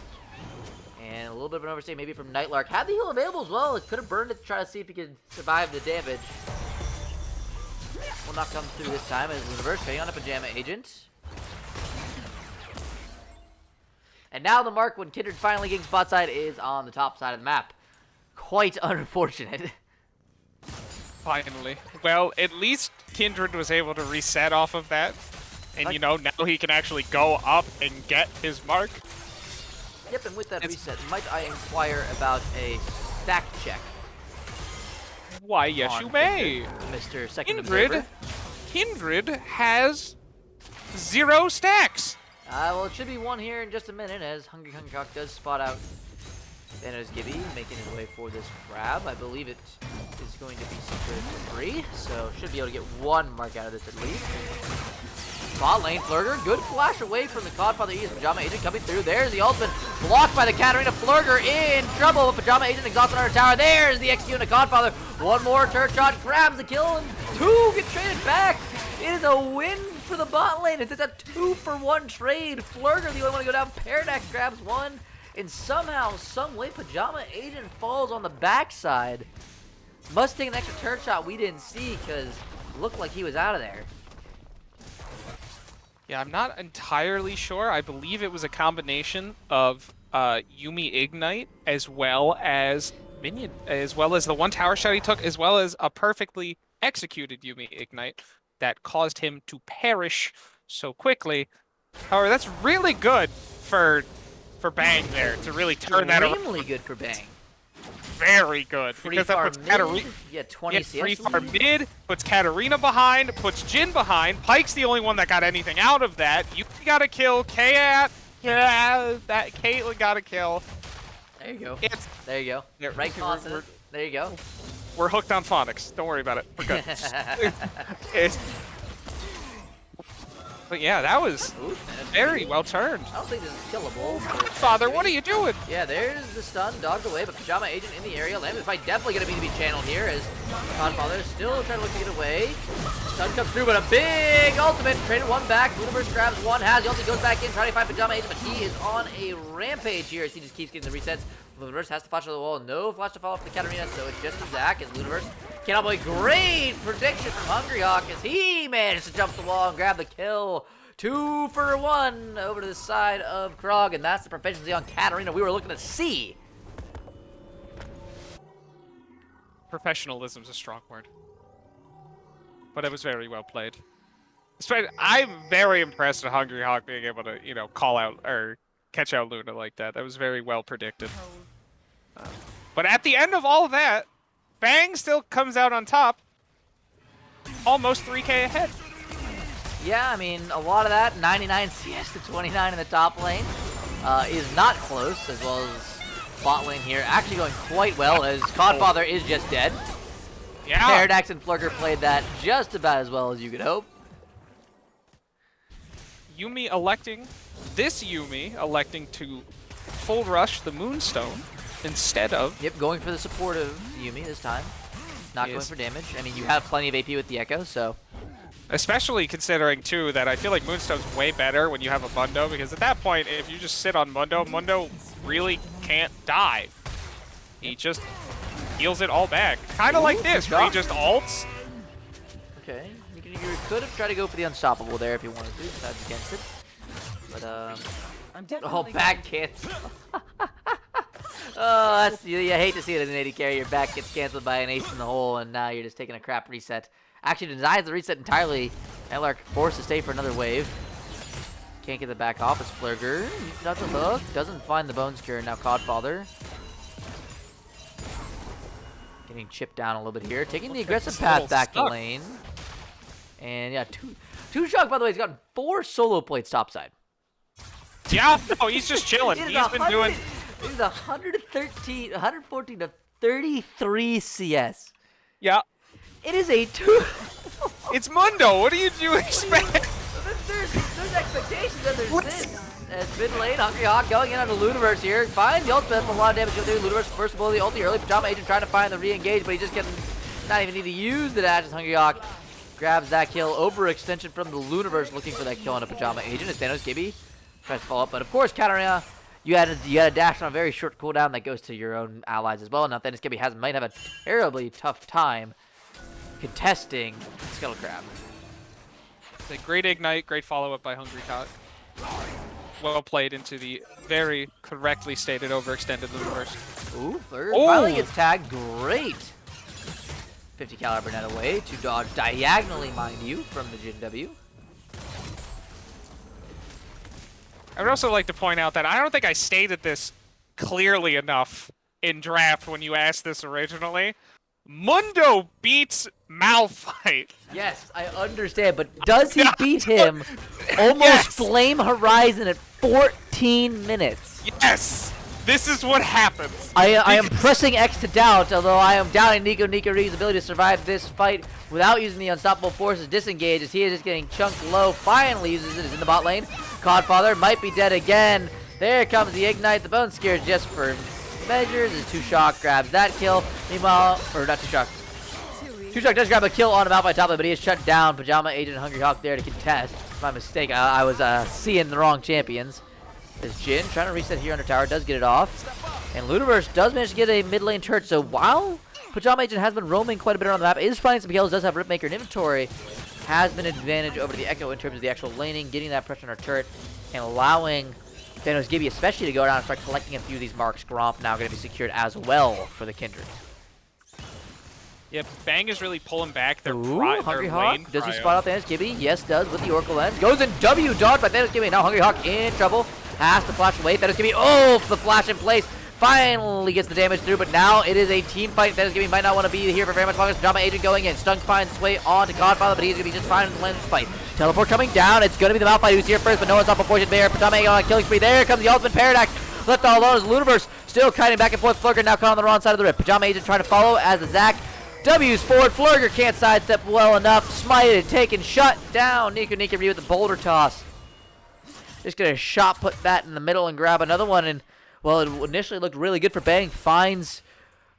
And a little bit of an overstay maybe from Nightlark. Had the heal available as well. It could have burned it to try to see if he could survive the damage. Will not come through this time as Universe paying on a Pajama Agent. And now the mark when Kindred finally getting spot side is on the top side of the map. Quite unfortunate. Finally. Well, at least Kindred was able to reset off of that. And, you know, now he can actually go up and get his mark. Yep, and with that reset, might I inquire about a stack check? Why, yes, you may. Mr. Second Kindred, Observer. Kindred has 0 stacks. Well, it should be one here in just a minute as Hungry Cock does spot out Thanos Gibby, making his way for this grab. I believe it is going to be secret to 3, so should be able to get one mark out of this at least. Bot lane, Flurger, good flash away from the Godfather. He is Pajama Agent coming through. There's the ultimate, blocked by the Katarina. Flurger in trouble with Pajama Agent exhausted on her tower. There's the execute of Godfather. One more turret shot, grabs the kill, and 2 get traded back. It is a win for the bot lane. It's a 2-for-1 trade. Flurger, the only one to go down. Paradox grabs one, and somehow, someway, Pajama Agent falls on the backside. Must take an extra turret shot we didn't see because it looked like he was out of there. Yeah, I'm not entirely sure. I believe it was a combination of Yuumi Ignite as well as Minion, as well as the one tower shot he took, as well as a perfectly executed Yuumi Ignite that caused him to perish so quickly. However, that's really good for Bang there to really turn that around. Extremely good for Bang. Very good. Because that puts Katarina. Yeah, 20 CS. Free far mid, puts Katarina behind, puts Jin behind. Pike's the only one that got anything out of that. You got to kill Kat. Yeah, that Caitlyn got to kill. There you go. It's, there you go. Yeah, Right consonant. There you go. We're hooked on phonics. Don't worry about it. We're good. But yeah, that was very well turned. I don't think this is killable. Father, what are you doing? Yeah, there's the stun, dogged away, but Pajama Agent in the area. Lambda's fight definitely going to be channeled here as Godfather is still trying to look to get away. Stun comes through, but a big ultimate. Traded one back. Universe grabs one. Has the ultimate, goes back in, trying to find Pajama Agent, but he is on a rampage here as he just keeps getting the resets. Lunaverse has to flash to the wall. No flash to fall off the Katarina, so it's just a Zac as Lunaverse cannot play. Great prediction from Hungry Hawk as he managed to jump the wall and grab the kill. 2-for-1 over to the side of KROG, and that's the proficiency on Katarina we were looking to see. Professionalism's a strong word. But it was very well played. I'm very impressed with Hungry Hawk being able to, you know, call out or catch out Luna like that. That was very well predicted. But at the end of all of that, Bang still comes out on top. Almost 3K ahead. Yeah, I mean, a lot of that, 99 CS to 29 in the top lane, is not close, as well as bot lane here. Actually going quite well, as Godfather is just dead. Yeah. Paradox and Flurger played that just about as well as you could hope. Yuumi electing to full rush the Moonstone instead of... Yep, going for the support of Yuumi this time. Not going for damage. I mean, you have plenty of AP with the Echo, so... Especially considering, too, that I feel like Moonstone's way better when you have a Mundo, because at that point, if you just sit on Mundo, Mundo really can't die. He just heals it all back. Kind of like this, where he just ults. Okay, you could have tried to go for the unstoppable there if you wanted to, besides against it. But, oh, back cancel. Oh, that's, you hate to see it as an AD carry. Your back gets canceled by an ace in the hole, and now you're just taking a crap reset. Actually denies the reset entirely. Nightlark forced to stay for another wave. Can't get the back off as Flurger. Got the hook. Doesn't find the Bones Cure. Now Godfather. Getting chipped down a little bit here. Taking the aggressive path back to lane. And yeah, two shock, by the way, he's gotten 4 solo plates topside. Yeah, no, he's just chilling. He's been doing... He's 114 to 33 CS. Yeah. It is a 2. It's Mundo. What do you expect? There's expectations and there's this. as mid lane, Hungry Hawk going in on the Luniverse here. Finds the ultimate, a lot of damage going through. Luniverse first of all the ulti early. Pajama Agent trying to find the re-engage, but he just getting, not even need to use the dash as Hungry Hawk grabs that kill. Overextension from the Luniverse looking for that kill on a Pajama Agent as Thanos Gibby tries to follow up. But of course, Katarina, you had a dash on a very short cooldown that goes to your own allies as well. Now Thanos Gibby might have a terribly tough time contesting Scuttle Crab. It's a great ignite, great follow-up by Hungry Hawk. Well played into the very correctly stated overextended Luniverse. Ooh, third finally gets tagged. Great. 50 caliber net away to dodge diagonally, mind you, from the Jin W. I would also like to point out that I don't think I stated this clearly enough in draft when you asked this originally. Mundo beats Malphite. Yes, I understand, but does he beat him almost Yes! Flame Horizon at 14 minutes? Yes! This is what happens. I am pressing X to doubt, although I am doubting Nico Reed's ability to survive this fight without using the Unstoppable Forces disengage, as he is just getting chunked low. Finally uses it. Is in the bot lane. Codfather might be dead again. There comes the Ignite. The Bone Scare just for measures as Two Shock grabs that kill. Meanwhile, or not Two Shock. Two Shock does grab a kill on him out by top lane, but he is shut down. Pajama Agent and Hungry Hawk there to contest. My mistake. I was seeing the wrong champions. As Jin trying to reset here under tower, does get it off. And Luniverse does manage to get a mid lane turret. So while Pajama Agent has been roaming quite a bit around the map, is finding some kills, does have Ripmaker in inventory, has been an advantage over the Echo in terms of the actual laning, getting that pressure on our turret, and allowing Thanos Gibby especially to go around and start collecting a few of these marks. Gromp now going to be secured as well for the Kindred. Yeah, Bang is really pulling back their Hungry Hawk, lane does he prio. spot out Thanos Gibby? Yes, does, with the Oracle Lens. Goes in W, dodge by Thanos Gibby. Now Hungry Hawk in trouble. Has to flash away. Thanos Gibby, the flash in place. Finally gets the damage through, but now it is a team fight. Thanos Gibby might not want to be here for very much longer. Pajama Agent going in. Stunk finds his way on to Godfather, but he's going to be just fine in the lens fight. Teleport coming down. It's going to be the Malphite who's here first, but no one's off before there. Pajama Agent on a killing spree. There comes the ultimate Paradox. Left all alone as Luniverse still kiting back and forth. Flurger now caught on the wrong side of the rip. Pajama Agent trying to follow as the Zac W's forward. Flurger can't sidestep well enough. Smited, taken, shut down. Nico Reed with the boulder toss. Just gonna shot put that in the middle and grab another one. And well, it initially looked really good for Bang. Finds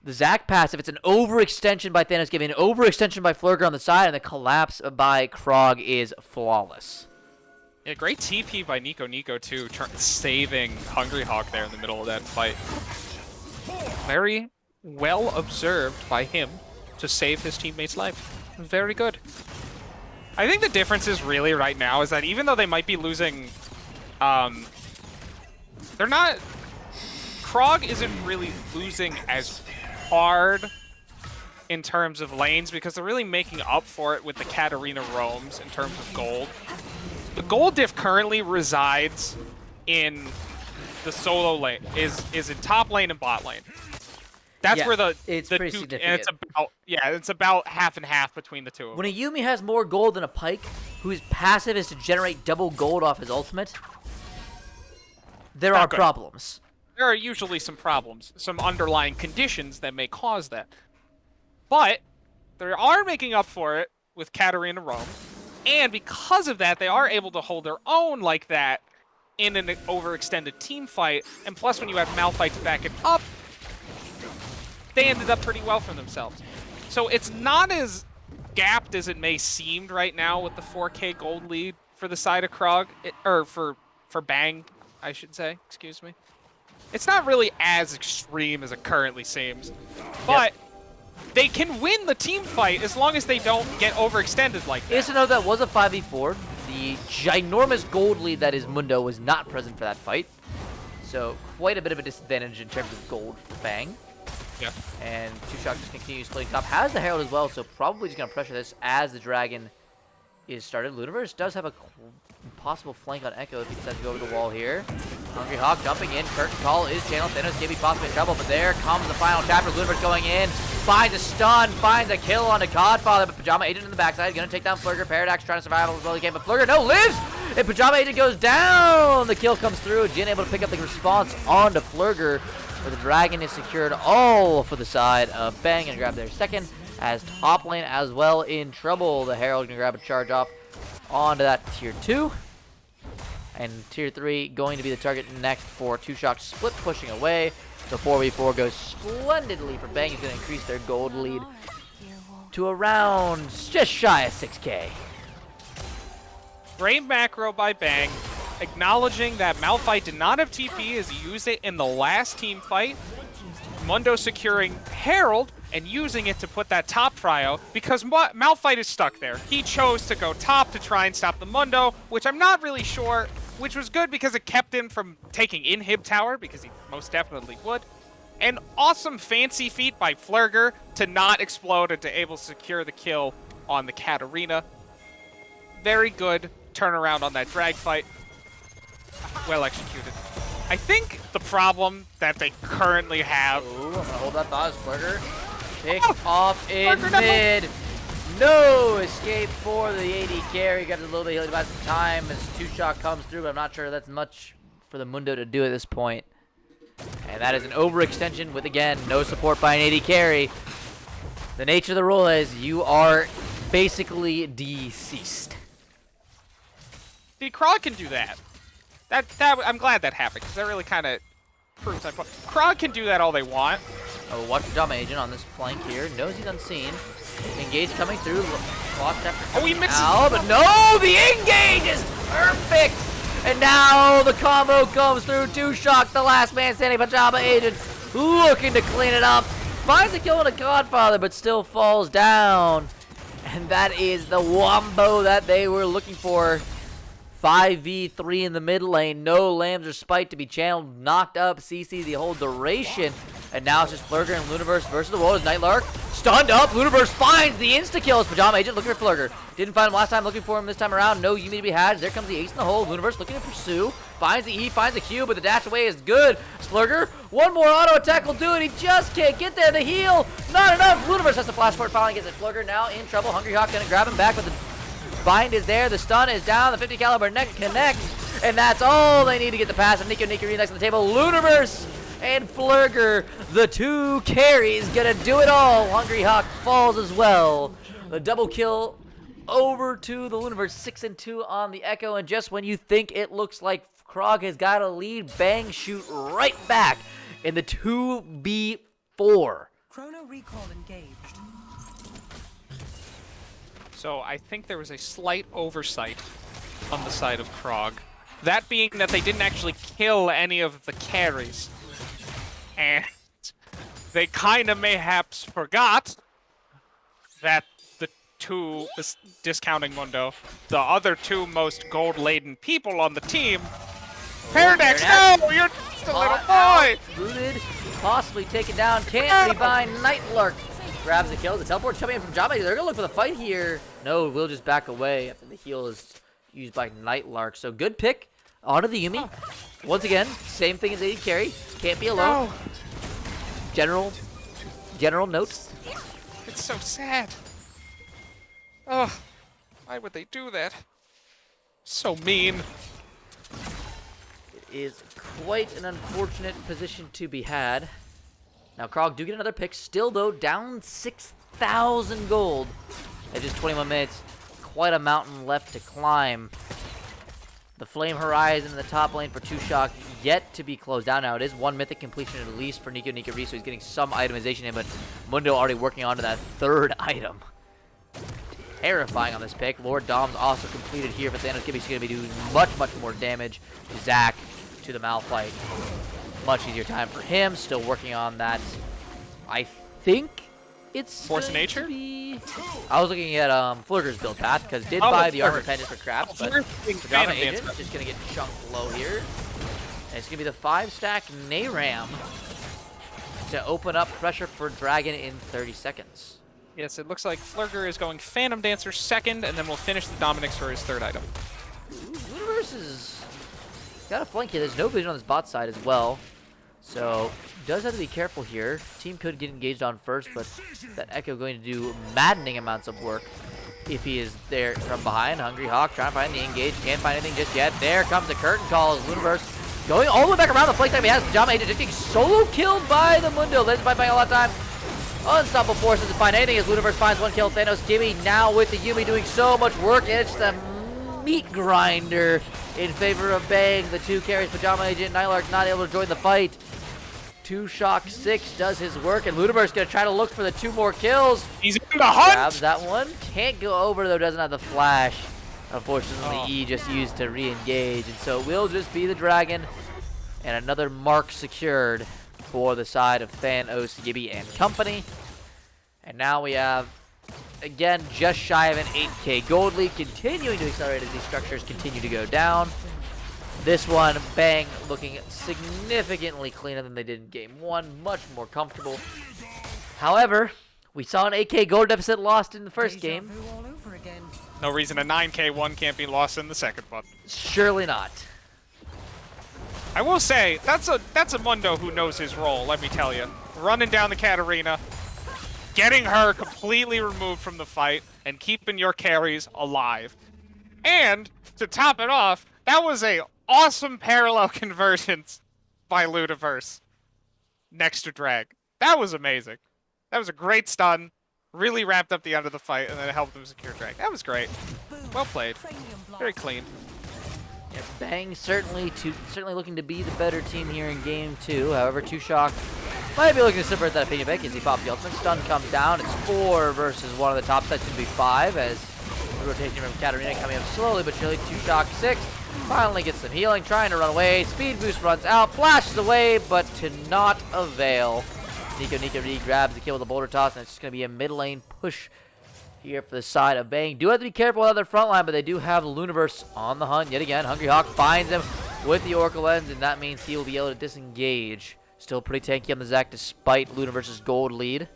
the Zac passive. It's an overextension by Thanos Gibby, an overextension by Flurger on the side, and the collapse by KROG is flawless. Yeah, great TP by Nico too, saving Hungry Hawk there in the middle of that fight. Very well observed by him to save his teammate's life. Very good. I think the difference is really right now is that even though they might be losing, they're not. KROG isn't really losing as hard in terms of lanes because they're really making up for it with the Katarina roams in terms of gold. The gold diff currently resides in the solo lane, is in top lane and bot lane. That's where it's the pretty two, significant. and it's about half and half between the two of them. When a Yuumi has more gold than a Pyke, whose passive is to generate double gold off his ultimate, there are problems. There are usually some problems, some underlying conditions that may cause that. But they are making up for it with Katarina roam, and because of that, they are able to hold their own like that in an overextended team fight. And plus, when you have Malphite to back it up, they ended up pretty well for themselves. So it's not as gapped as it may seem right now with the 4K gold lead for the side of KROG, or for Bang, I should say. Excuse me. It's not really as extreme as it currently seems, but they can win the team fight as long as they don't get overextended like that. Is to know that was a 5v4. The ginormous gold lead that is Mundo was not present for that fight, so quite a bit of a disadvantage in terms of gold for Bang. Yeah. And Two Shock just continues playing top. Has the Herald as well, so probably just going to pressure this as the Dragon is started. Luniverse does have a possible flank on Echo if he decides to go over the wall here. Hungry Hawk jumping in. Curtain Call is channeled. Thanos Gibby possibly in trouble, but there comes the final chapter. Luniverse going in. Finds a stun. Finds a kill on the Godfather, but Pajama Agent in the backside. Going to take down Flurger. Paradox trying to survive as well as he can, but Flurger lives! And Pajama Agent goes down! The kill comes through. Jin able to pick up the response onto Flurger, where the Dragon is secured all for the side of Bang and grab their second. As top lane as well in trouble. The Herald going to grab a charge off onto that tier 2. And tier 3 going to be the target next for 2Shock. Split pushing away. The 4v4 goes splendidly for Bang. He's going to increase their gold lead to around just shy of 6K. Great macro by Bang, acknowledging that Malphite did not have TP as he used it in the last team fight. Mundo securing Herald and using it to put that top prio because Malphite is stuck there. He chose to go top to try and stop the Mundo, which I'm not really sure, which was good because it kept him from taking Inhib Tower, because he most definitely would. An awesome fancy feat by Flurger to not explode and to able to secure the kill on the Katarina. Very good turnaround on that drag fight. Well executed. I think the problem that they currently have... Ooh, I'm going to hold that thought as Flurger picks off in mid. No escape for the AD carry. Got a little bit healing by some time as 2Shock comes through, but I'm not sure that's much for the Mundo to do at this point. And that is an overextension with, again, no support by an AD carry. The nature of the role is you are basically deceased. See, KROG can do that. I'm glad that happened, because that really kind of proves my point. KROG can do that all they want. Oh, watch the Dom Agent on this flank here. Knows he's unseen. Engage coming through. Clock chapter. Oh, he misses. Out, but no, the engage is perfect. And now the combo comes through. 2Shock, the last man standing. Pajama Agent looking to clean it up. Finds a kill on a Godfather, but still falls down. And that is the wombo that they were looking for. 5v3 in the mid lane. No Lambs or Spite to be channeled. Knocked up CC the whole duration. And now it's just Flurger and Luniverse versus the world as Nightlark. Stunned up. Luniverse finds the insta-kill. It's Pajama Agent looking for Flurger. Didn't find him last time. Looking for him this time around. No Yumi to be had. There comes the ace in the hole. Luniverse looking to pursue. Finds the E. Finds the Q. But the dash away is good. Flurger. One more auto attack will do it. He just can't get there. The heal. Not enough. Luniverse has to flash for it. Finally gets it. Flurger now in trouble. Hungry Hawk going to grab him back. But the bind is there. The stun is down. The 50 caliber neck connects. And that's all they need to get the pass. And Nico next on the table. Luniverse and Flurger, the two carries, gonna do it all. Hungry Hawk falls as well. The double kill over to the Luniverse, 6-2 on the Echo. And just when you think it looks like KROG has got a lead, Bang shoot right back in the 2v4. Chrono recall engaged. So I think there was a slight oversight on the side of KROG. That being that they didn't actually kill any of the carries. And they kind of mayhaps forgot that the two, discounting Mundo, the other two most gold-laden people on the team. Paradox, no! You're just a little boy! Rooted, possibly taken down, can't be by Nightlark. Grabs the kill, the teleport's coming in from Jama. They're gonna look for the fight here. No, we'll just back away after the heal is used by Nightlark. So good pick onto the Yumi. Once again, same thing as AD carry. Can't be alone. No. General note. It's so sad. Oh, why would they do that? So mean. It is quite an unfortunate position to be had. Now KROG do get another pick. Still though, down 6,000 gold at just 21 minutes. Quite a mountain left to climb. The Flame Horizon in the top lane for 2Shock yet to be closed down. Now it is one mythic completion at least for Nico Nikari, so he's getting some itemization in, but Mundo already working on to that third item. Terrifying on this pick. Lord Dom's also completed here, but Thanos Gibby's going to be doing much more damage. Zac to the Malphite. Much easier time for him. Still working on that. I think it's Force of going Nature? to be... I was looking at Flurger's build path, because did buy the armor pendant for Craps, but Pajama Agent just going to get chunked low here. And it's going to be the 5-stack Nayram to open up pressure for Dragon in 30 seconds. Yes, it looks like Flurger is going Phantom Dancer second, and then we'll finish the Dominix for his third item. Universe is got a flank here. There's no vision on this bot side as well. So, does have to be careful here. Team could get engaged on first, but that Echo going to do maddening amounts of work if he is there from behind. Hungry Hawk trying to find the engage. Can't find anything just yet. There comes the curtain call as Luniverse going all the way back around the flank time he has. Pajama Agent just getting solo killed by the Mundo. Led by a lot of time. Unstoppable Force doesn't find anything as Luniverse finds one kill. Thanos Gibby now with the Yumi doing so much work, and it's the meat grinder in favor of Bang. The 2 carries, Pajama Agent, Nylark not able to join the fight. 2 Shock 6 does his work, and Ludiverse gonna try to look for the 2 more kills. He's in the hunt! Grabs that one. Can't go over, though, doesn't have the flash. Unfortunately, E just used to re-engage, and so it will just be the Dragon. And another mark secured for the side of Thanos, Gibby, and company. And now we have, again, just shy of an 8K gold lead, continuing to accelerate as these structures continue to go down. This one, Bang, looking significantly cleaner than they did in game 1, much more comfortable. However, we saw an 8K gold deficit lost in the first game. All over again. No reason a 9K one can't be lost in the second one. Surely not. I will say, that's a Mundo who knows his role, let me tell you. Running down the Katarina, getting her completely removed from the fight, and keeping your carries alive. And, to top it off, that was a awesome parallel convergence by Ludiverse next to Drag. That was amazing. That was a great stun, really wrapped up the end of the fight, and then it helped them secure Drag. That was great. Well played. Very clean. Yeah, Bang certainly looking to be the better team here in game 2. However, 2 Shock might be looking to subvert that opinion back as he pops the ultimate. Stun comes down. It's 4 versus one of the top sides. It's going to be 5 as the rotation from Katarina coming up slowly but surely. 2 Shock 6 finally gets some healing, trying to run away. Speed boost runs out, flashes away, but to not avail. Nico Reed grabs the kill with a boulder toss, and it's just going to be a mid lane push here for the side of Bang. Do have to be careful with their front line, but they do have the Ludiverse on the hunt yet again. Hungry Hawk finds him with the Oracle Lens, and that means he will be able to disengage. Still pretty tanky on the Zac despite Ludiverse's gold lead.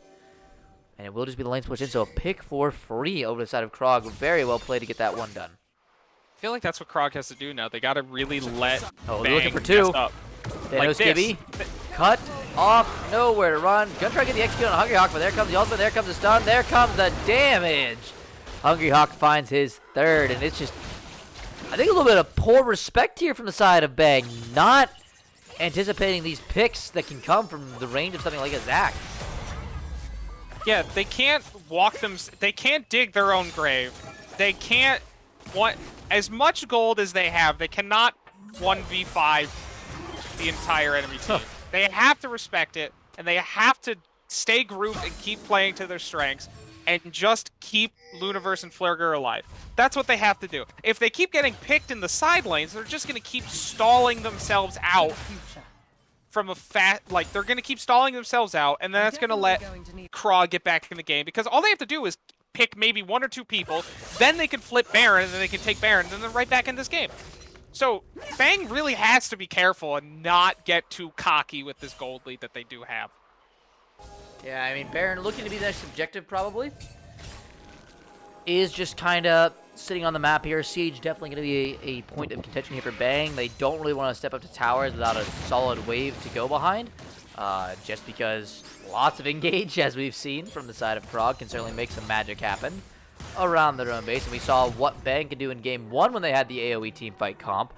And it will just be the lane switch in, so a pick for free over the side of KROG. Very well played to get that one done. I feel like that's what KROG has to do now. They gotta really let Oh, they're Bang looking for 2. mess up. Thanos Like this. Gibby. Cut off, nowhere to run. Gonna try to get the execute on Hungry Hawk, but there comes the ultimate, there comes the stun, there comes the damage. Hungry Hawk finds his 3rd, and it's just, I think, a little bit of poor respect here from the side of Bang. Not anticipating these picks that can come from the range of something like a Zac. Yeah, they can't they can't dig their own grave. They can't want as much gold as they have. They cannot 1v5 the entire enemy team. They have to respect it, and they have to stay grouped and keep playing to their strengths, and just keep Ludiverse and Flurger alive. That's what they have to do. If they keep getting picked in the side lanes, they're just going to keep stalling themselves out from a they're going to keep stalling themselves out, and then that's going to let KROG get back in the game, because all they have to do is pick maybe 1 or 2 people, then they can flip Baron, and then they can take Baron, and then they're right back in this game. So, Bang really has to be careful and not get too cocky with this gold lead that they do have. Yeah, I mean, Baron looking to be the next objective probably. Is just kind of sitting on the map here. Siege definitely going to be a point of contention here for Bang. They don't really want to step up to towers without a solid wave to go behind. Just because lots of engage, as we've seen from the side of KROG, can certainly make some magic happen around their own base. And we saw what Bang could do in game 1 when they had the AoE team fight comp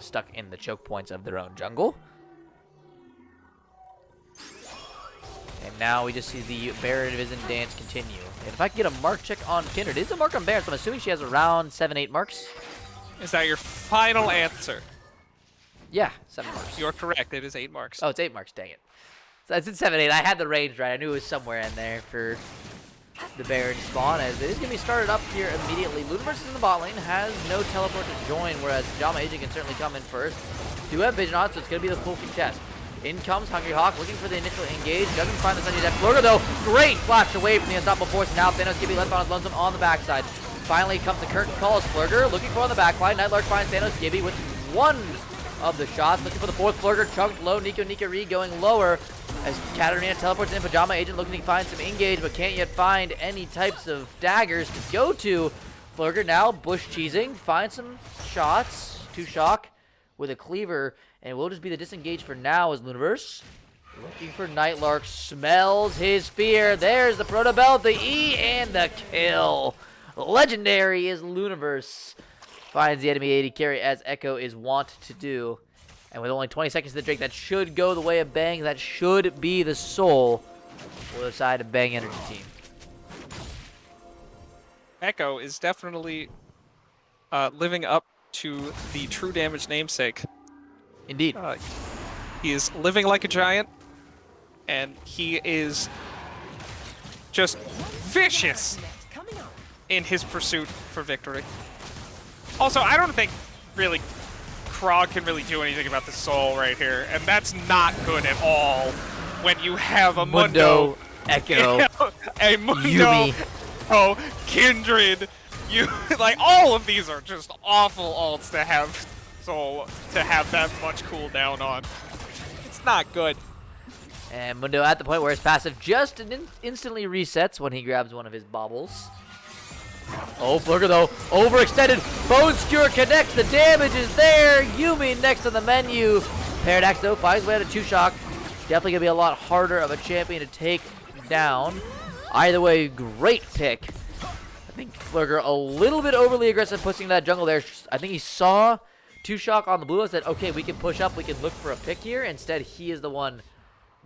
stuck in the choke points of their own jungle. And now we just see the Baron Division dance continue. And if I can get a mark check on Kindred, it is a mark on Baron, so I'm assuming she has around 7-8 marks. Is that your final answer? Yeah, 7 marks. You're correct. It is 8 marks. Oh, it's 8 marks, dang it. So I said 7-8. I had the range right. I knew it was somewhere in there for the Baron spawn, as it is going to be started up here immediately. Ludiverse is in the bot lane, has no teleport to join, whereas Pajama Agent can certainly come in first. Do have vision on, so it's going to be the full contest. In comes Hungry Hawk, looking for the initial engage. Doesn't find the Sunny Death. Flurger, though, great flash away from the unstoppable force. Now Thanos Gibby left on his lonesome on the backside. Finally comes the curtain calls Flurger, looking for on the backline. Nightlark finds Thanos Gibby with 1 of the shots. Looking for the 4th Flurger, chunked low. Nico Reed going lower as Katarina teleports in. Pajama Agent looking to find some engage, but can't yet find any types of daggers to go to. Flurger now bush cheesing, finds some shots. 2 Shock with a cleaver, and it will just be the disengage for now as Ludiverse looking for Nightlark, smells his fear. There's the Proto Belt, the E, and the kill. Legendary is Ludiverse. Finds the enemy AD carry as Echo is wont to do. And with only 20 seconds to the Drake, that should go the way of Bang. That should be the soul for the side of Bang Energy Team. Echo is definitely living up to the true damage namesake. Indeed. He is living like a giant, and he is just vicious in his pursuit for victory. Also, I don't think really KROG can really do anything about the soul right here, and that's not good at all when you have a Mundo, Echo, a Mundo, Yumi. oh, Kindred, you like all of these are just awful ults to have soul to have that much cooldown on. It's not good. And Mundo at the point where his passive just instantly resets when he grabs one of his baubles. Oh, Flurker though, overextended. Bone Skewer connects, the damage is there. Yumi next on the menu. Paradox though finds way out of 2-Shock. Definitely gonna be a lot harder of a champion to take down. Either way, great pick. I think Flurker a little bit overly aggressive pushing that jungle there. I think he saw 2-Shock on the blue and said, okay, we can push up, we can look for a pick here. Instead, he is the one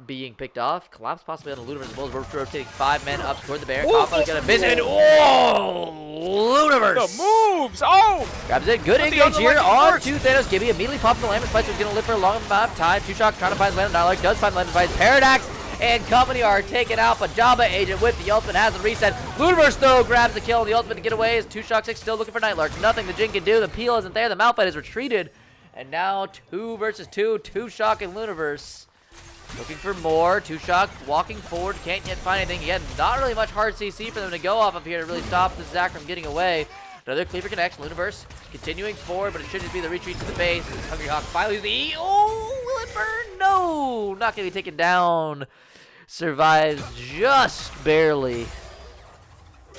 being picked off. Collapse possibly on the Luniverse as well as we're rotating 5 men up toward the Baron. Combo's gonna visit. Whoa! Luniverse! The moves! Oh! Grabs it. Good engage here on to Thanos. Gibby immediately pops the Lambent Spice. He's gonna live for a long amount of time. 2-Shock trying to find Lambent Dialogue. Does find Lambent Spice. Paradox and company are taken out, but Jabba Agent with the ultimate has a reset. Luniverse though grabs the kill. The ultimate to get away is 2-Shock 6 still looking for Nightlark. Nothing the Jin can do. The peel isn't there. The Malphite is retreated. And now 2 versus 2. 2-Shock and Luniverse. Looking for more. 2-Shock walking forward. Can't yet find anything. Again, not really much hard CC for them to go off of here to really stop the Zac from getting away. Another Cleaver connects. Luniverse continuing forward, but it should just be the retreat to the base. Hungry Hawk finally the E. Oh, will it burn? No! Not going to be taken down. Survives just barely.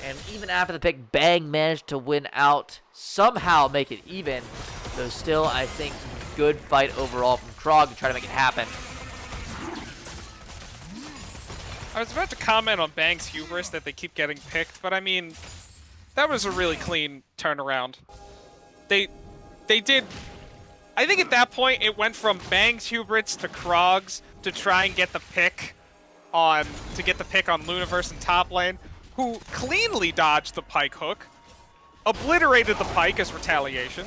And even after the pick, Bang managed to win out. Somehow make it even. Though still, I think, good fight overall from KROG to try to make it happen. I was about to comment on Bang's hubris that they keep getting picked, but I mean, that was a really clean turnaround. They did. I think at that point it went from Bang's hubris to KROG's to try and get the pick on Luniverse in top lane, who cleanly dodged the pike hook, obliterated the pike as retaliation,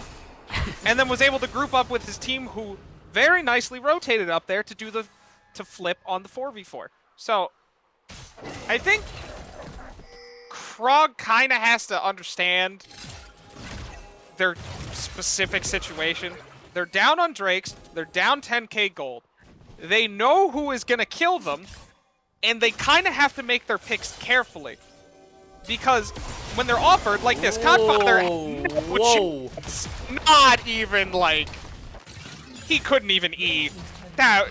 and then was able to group up with his team, who very nicely rotated up there to flip on the 4v4. So I think KROG kind of has to understand their specific situation. They're down on Drakes. They're down 10k gold. They know who is going to kill them, and they kind of have to make their picks carefully. Because when they're offered, like this, Godfather, not even, like, he couldn't even eat. That,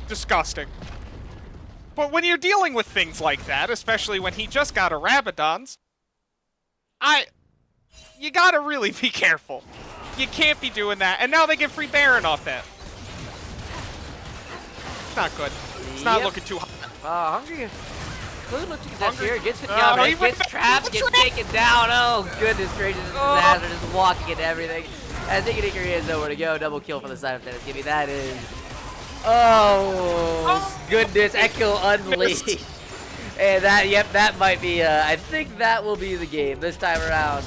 disgusting. But when you're dealing with things like that, especially when he just got a Rabadon's, you gotta really be careful. You can't be doing that. And now they get free Baron off that. It's not good. It's not looking too hot. Hungry. Clearly looks like he's here. Gets hit down, gets trapped, gets taken down. Oh, goodness gracious. This disaster just walking into everything. I think Ikari has nowhere to go. Double kill for the side of Dennis. Give me that is. Oh, goodness. Echo Unleashed. And that might be, I think that will be the game this time around.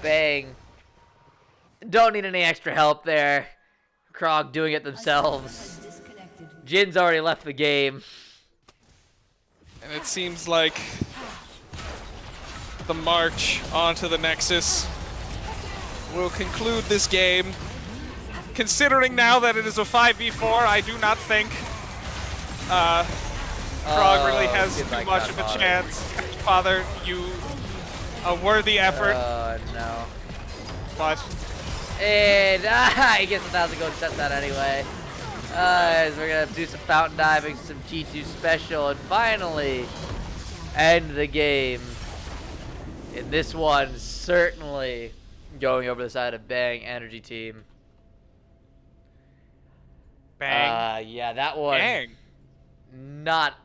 Bang. Don't need any extra help there. KROG doing it themselves. Jin's already left the game. And it seems like the march onto the Nexus will conclude this game. Considering now that it is a 5v4, I do not think KROG really has too much of a chance. Father, a worthy effort. Oh, no. But And I guess 1,000 gold sets that anyway. As we're gonna have to do some fountain diving, some G2 special, and finally end the game. And this one certainly going over the side of Bang Energy Team. Bang. Yeah, that one. Bang. Not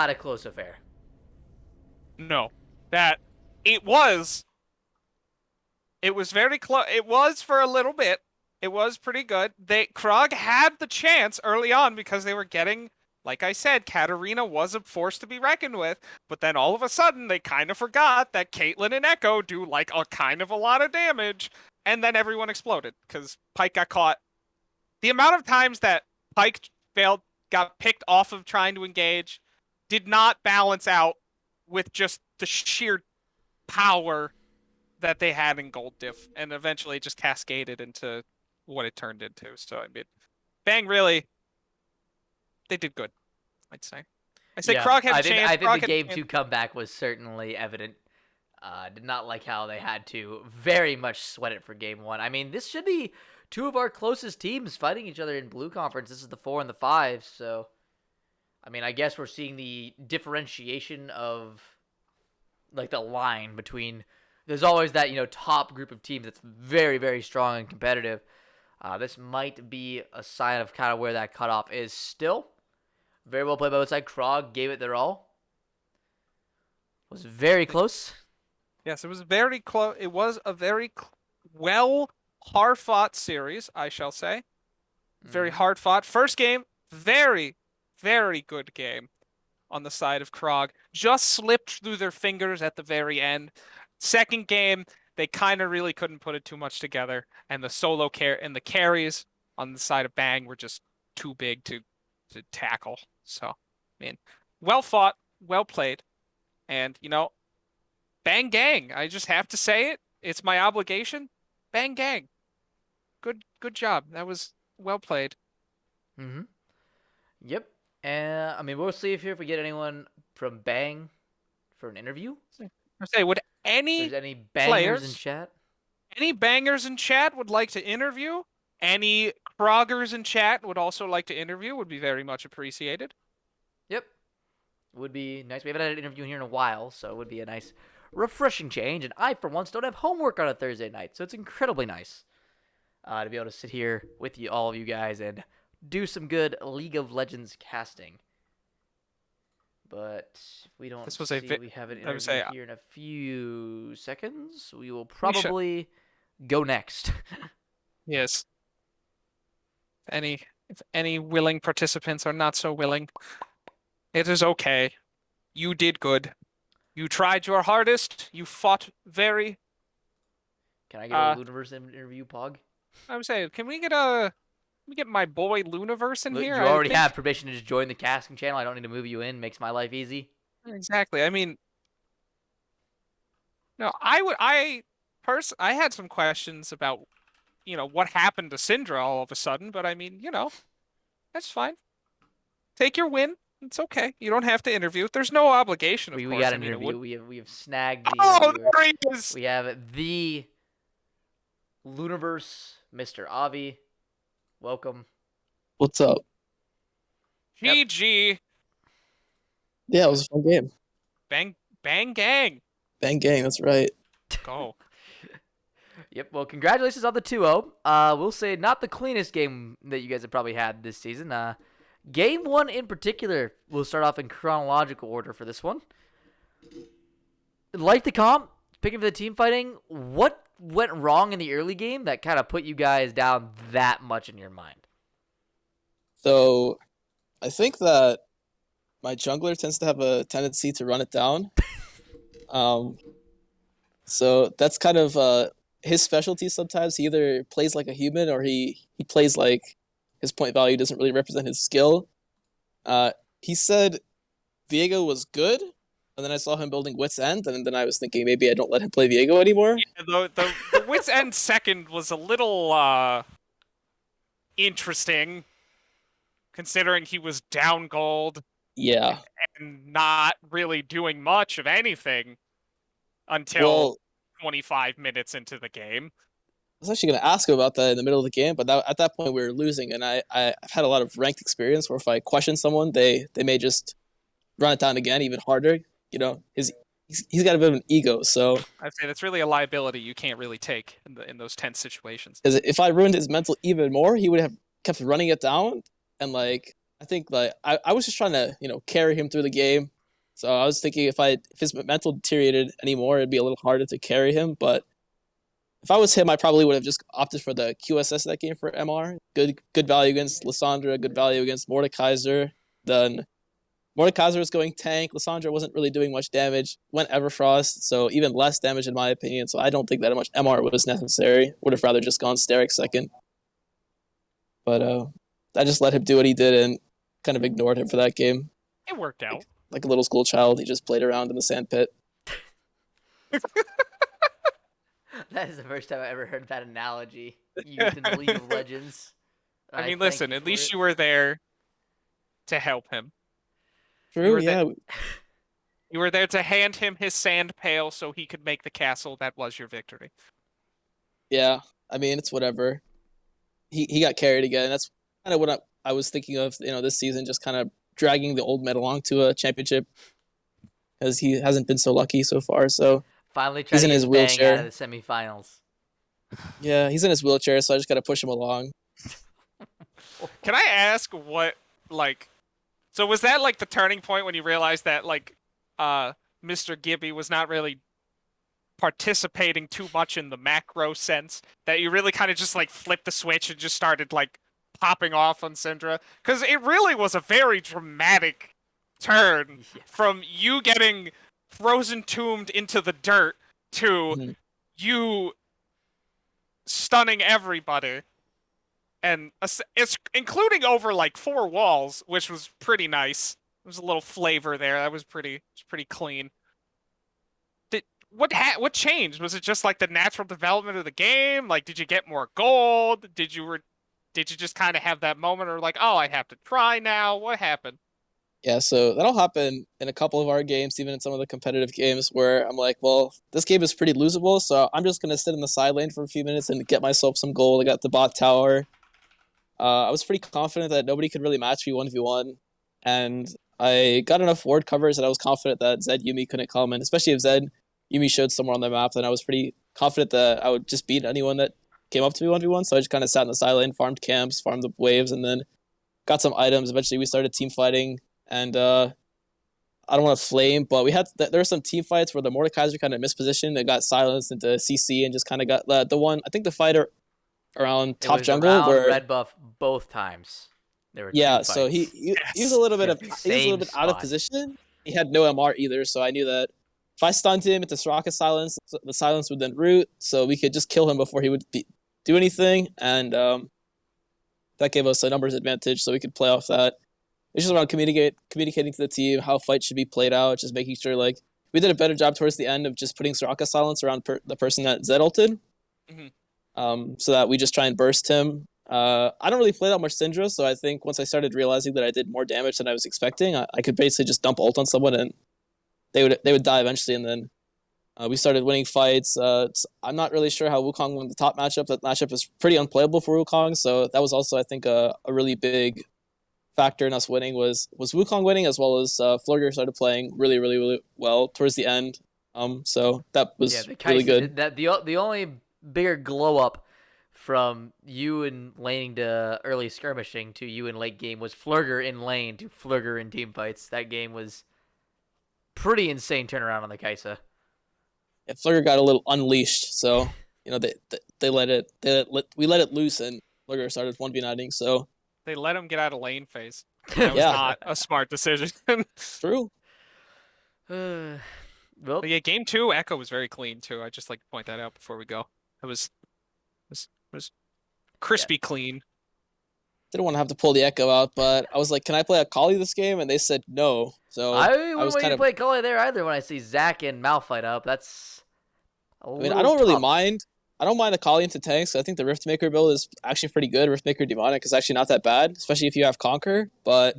a close affair. No. It was very close. It was for a little bit. It was pretty good. KROG had the chance early on because they were getting, like I said, Katarina was a force to be reckoned with, but then all of a sudden they kind of forgot that Caitlyn and Echo do like a kind of a lot of damage, and then everyone exploded because Pyke got caught. The amount of times that Pyke got picked off of trying to engage did not balance out with just the sheer power that they had in Gold Diff, and eventually it just cascaded into what it turned into. So, I mean, Bang really, they did good, I'd say. I say Yeah, KROG had a chance. I think KROG the had a game chance. 2 comeback was certainly evident. Did not like how they had to very much sweat it for game 1. I mean, this should be two of our closest teams fighting each other in Blue Conference. This is the 4 and the 5, so I mean, I guess we're seeing the differentiation of like the line between. There's always that top group of teams that's very, very strong and competitive. This might be a sign of kind of where that cutoff is still. Very well played by both sides. KROG gave it their all. Was very close. Yes, it was very close. It was a very well hard-fought series, I shall say. Very hard-fought. First game, very, very good game on the side of KROG. Just slipped through their fingers at the very end. Second game, they kind of really couldn't put it too much together, and the carries on the side of Bang were just too big to tackle. So, I mean, well fought, well played, and Bang gang. I just have to say it. It's my obligation. Bang gang. Good job. That was well played. Mm-hmm. Yep. And I mean, we'll see if we get anyone from Bang for an interview. I say, would If there's any bangers in chat? any bangers in chat would like to interview? Any KROGers in chat would also like to interview? Would be very much appreciated. Yep. Would be nice. We haven't had an interview here in a while, so it would be a nice, refreshing change. And I, for once, don't have homework on a Thursday night, so it's incredibly nice to be able to sit here with you, all of you guys, and do some good League of Legends casting. But if we don't we have an interview here in a few seconds, we will probably go next. Yes. If any willing participants are not so willing, it is okay. You did good. You tried your hardest. You fought very. Can I get a Luniverse interview, Pog? I would say, can we get my boy Luniverse in here? You already have permission to just join the casting channel. I don't need to move you in. Makes my life easy. Exactly. I mean, no, I had some questions about, what happened to Syndra all of a sudden, but I mean, that's fine. Take your win. It's okay. You don't have to interview. There's no obligation, of course. We got an interview. We have snagged the interviewer. There he is! We have the Luniverse, Mr. Avi. Welcome. What's up? GG. Yeah, it was a fun game. Bang gang. Bang gang, that's right. Go. Yep, well, congratulations on the 2-0. We'll say not the cleanest game that you guys have probably had this season. Game 1 in particular, we'll start off in chronological order for this one. Like the comp, picking for the team fighting, what went wrong in the early game that kind of put you guys down that much in your mind? So, I think that my jungler tends to have a tendency to run it down. So that's kind of his specialty sometimes. He either plays like a human or he plays like his point value doesn't really represent his skill. He said Viego was good, and then I saw him building Wit's End, and then I was thinking maybe I don't let him play Viego anymore. Yeah, the Wit's End second was a little interesting, considering he was down gold. Yeah. And not really doing much of anything until 25 minutes into the game. I was actually going to ask him about that in the middle of the game, but at that point we were losing, and I've had a lot of ranked experience where if I question someone, they may just run it down again even harder. He's got a bit of an ego, so I'd say that's really a liability you can't really take in those tense situations. Because if I ruined his mental even more, he would have kept running it down, and I think I was just trying to carry him through the game. So I was thinking if his mental deteriorated anymore, it'd be a little harder to carry him. But if I was him, I probably would have just opted for the QSS that game for MR. Good value against Lissandra, good value against Mordekaiser. Then Mordekaiser was going tank. Lissandra wasn't really doing much damage. Went Everfrost, so even less damage in my opinion. So I don't think that much MR was necessary. Would have rather just gone Steric second. But I just let him do what he did and kind of ignored him for that game. It worked out. Like a little school child, he just played around in the sandpit. That is the first time I ever heard that analogy used in the League of Legends. I mean, thank listen, you at for least it. you were there to help him. True, were yeah. You were there to hand him his sand pail so he could make the castle that was your victory. Yeah, I mean, it's whatever. He got carried again. That's kind of what I was thinking of, this season, just kind of dragging the old man along to a championship because he hasn't been so lucky so far. So Finally he's trying in to his get Bang out wheelchair. of the semifinals. Yeah, he's in his wheelchair, so I just got to push him along. Can I ask so was that like the turning point when you realized that Mr. Gibby was not really participating too much in the macro sense, that you really kind of just like flipped the switch and just started like popping off on Syndra? Because it really was a very dramatic turn Yeah. from you getting frozen tombed into the dirt to Mhm. you stunning everybody, and it's including over like 4 walls, which was pretty nice. There was a little flavor there. That was pretty clean. What changed? Was it just like the natural development of the game? Like, did you get more gold? Did you just kind of have that moment, or like, oh, I have to try now? What happened? Yeah, so that'll happen in a couple of our games, even in some of the competitive games, where I'm like, well, this game is pretty losable, so I'm just going to sit in the side lane for a few minutes and get myself some gold. I got the bot tower. I was pretty confident that nobody could really match me 1v1, and I got enough ward covers that I was confident that Zed Yumi couldn't come, and especially if Zed Yumi showed somewhere on the map, then I was pretty confident that I would just beat anyone that came up to me 1v1, so I just kind of sat in the side lane, farmed camps, farmed the waves, and then got some items. Eventually we started team fighting, and I don't want to flame, but there were some team fights where the Mordekaiser kind of mispositioned and got silenced into CC and just kind of got the one, I think the fighter around It top was jungle around where red buff both times. There were yeah, two so fights. he was a little bit The he was a little same bit out of spot. position. He had no MR either, so I knew that if I stunned him into Soraka silence, the silence would then root, so we could just kill him before he would do anything, and that gave us a numbers advantage, so we could play off that. It's just around communicating to the team how fights should be played out, just making sure like we did a better job towards the end of just putting Soraka silence around the person that Zed ulted, so that we just try and burst him. I don't really play that much Syndra, so I think once I started realizing that I did more damage than I was expecting, I could basically just dump ult on someone and they would die eventually, and then we started winning fights. I'm not really sure how Wukong won the top matchup. That matchup was pretty unplayable for Wukong, so that was also I think a really big factor in us winning was Wukong winning, as well as Flurger started playing really well towards the end. So that was really good. The only bigger glow up from you in laning to early skirmishing to you in late game was Flurger in lane to Flurger in team fights. That game was pretty insane turnaround on the Kaisa. Yeah, Flurger got a little unleashed, so we let it loose, and Flurger started 1v9ing. So They let him get out of lane phase. That was Yeah. not a smart decision. true. Well, But yeah, game 2, Echo was very clean too. I just like to point that out before we go. It was crispy clean. Didn't want to have to pull the Echo out, but I was like, "Can I play a Kali this game?" And they said no. So I I wouldn't was want you kind to of. play Kali there either when I see Zach and Malphite up. That's a I mean, I little don't really tough. mind. I don't mind a Kali into tanks. I think the Riftmaker build is actually pretty good. Riftmaker Demonic is actually not that bad, especially if you have Conquer. But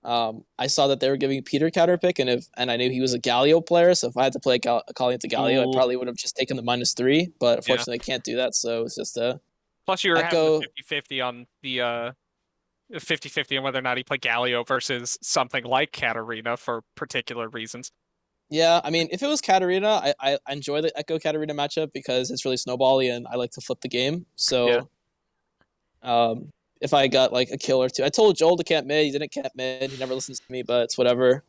I saw that they were giving Peter counter pick, and I knew he was a Galio player, so if I had to play a Kali into Galio, I Ooh. probably would have just taken the -3. But unfortunately, I can't do that. So it's just a Plus, you were Echo. having the 50-50 on the 50-50 on whether or not he played Galio versus something like Katarina for particular reasons. Yeah, I mean, if it was Katarina, I enjoy the Echo Katarina matchup because it's really snowbally and I like to flip the game. So, if I got like a kill or two, I told Joel to camp mid. He didn't camp mid. He never listens to me, but it's whatever.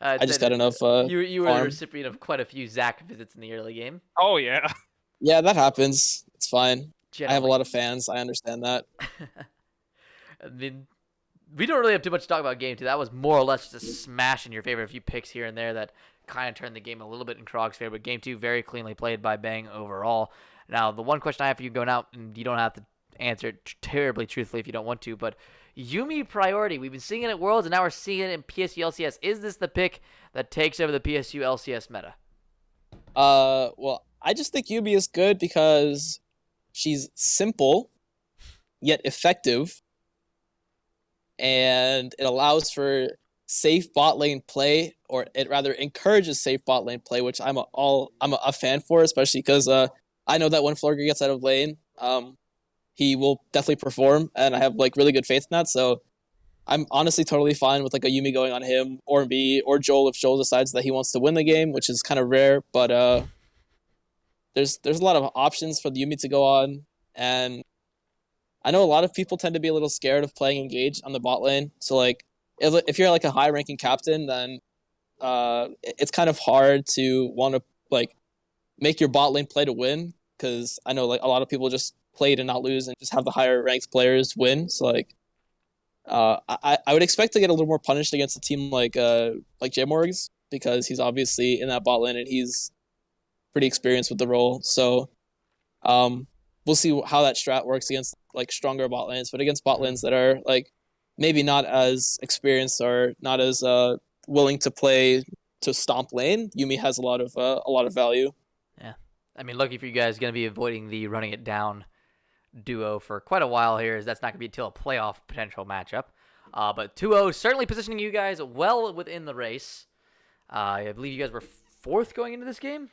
I just got enough. You were the farm. recipient of quite a few Zach visits in the early game. Oh yeah. Yeah, that happens. It's fine. I have a Generally. lot of fans. I understand that. I mean, we don't really have too much to talk about game 2. That was more or less just a smash in your favor. A few picks here and there that kind of turned the game a little bit in KROG's favor. But game 2, very cleanly played by Bang overall. Now, the one question I have for you going out, and you don't have to answer it terribly truthfully if you don't want to, but Yumi priority. We've been seeing it at Worlds, and now we're seeing it in PSU LCS. Is this the pick that takes over the PSU LCS meta? Well, I just think Yumi is good because she's simple, yet effective, and it allows for safe bot lane play, or it rather encourages safe bot lane play, which I'm a fan for, especially because I know that when Florger gets out of lane, he will definitely perform, and I have like really good faith in that. So I'm honestly totally fine with like a Yumi going on him or me or Joel if Joel decides that he wants to win the game, which is kind of rare. But there's a lot of options for the Yumi to go on, and I know a lot of people tend to be a little scared of playing engage on the bot lane. So like if you're like a high ranking captain, then it's kind of hard to want to like make your bot lane play to win, because I know like a lot of people just play to not lose and just have the higher ranked players win. So like I would expect to get a little more punished against a team like J-Morgs, because he's obviously in that bot lane and he's pretty experienced with the role. So we'll see how that strat works against like stronger bot lanes, but against bot lanes that are like maybe not as experienced or not as willing to play to stomp lane, Yumi has a lot of value. Yeah. I mean, lucky for you guys, going to be avoiding the running it down duo for quite a while here, as that's not going to be until a playoff potential matchup. But 2-0 certainly positioning you guys well within the race. I believe you guys were 4th going into this game.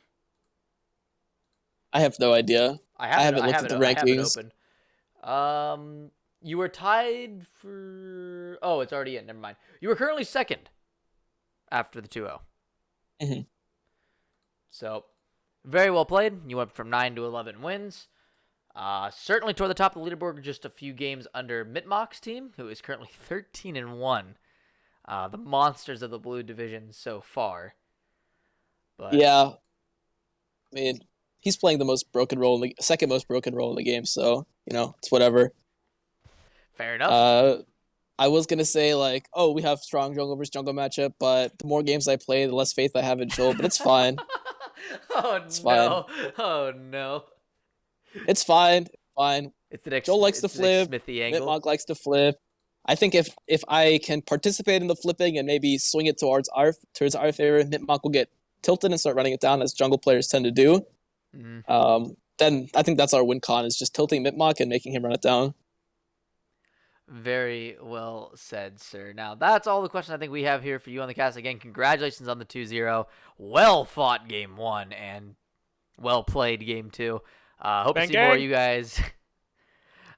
I have no idea. I haven't looked at the rankings. You were tied for... Oh, it's already in. Never mind. You were currently 2nd after the 2-0. Mm-hmm. So, very well played. You went from 9 to 11 wins. Certainly toward the top of the leaderboard, just a few games under Mitmock's team, who is currently 13-1. The monsters of the blue division so far. But yeah, I mean, he's playing the most broken role, second most broken role in the game, so it's whatever. Fair enough. I was gonna say like, oh, we have strong jungle versus jungle matchup, but the more games I play, the less faith I have in Joel. But it's fine. It's no! Fine. Oh no! It's fine. Fine. It's the next. Joel likes to flip. Smithy angle. Mitmock likes to flip. I think if I can participate in the flipping and maybe swing it towards our favor, Mitmock will get tilted and start running it down, as jungle players tend to do. Mm-hmm. Then I think that's our win con, is just tilting Mitmock and making him run it down. Very well said, sir. Now, that's all the questions I think we have here for you on the cast. Again, congratulations on the 2-0. Well fought game 1 and well played game 2. Hope to see more of you guys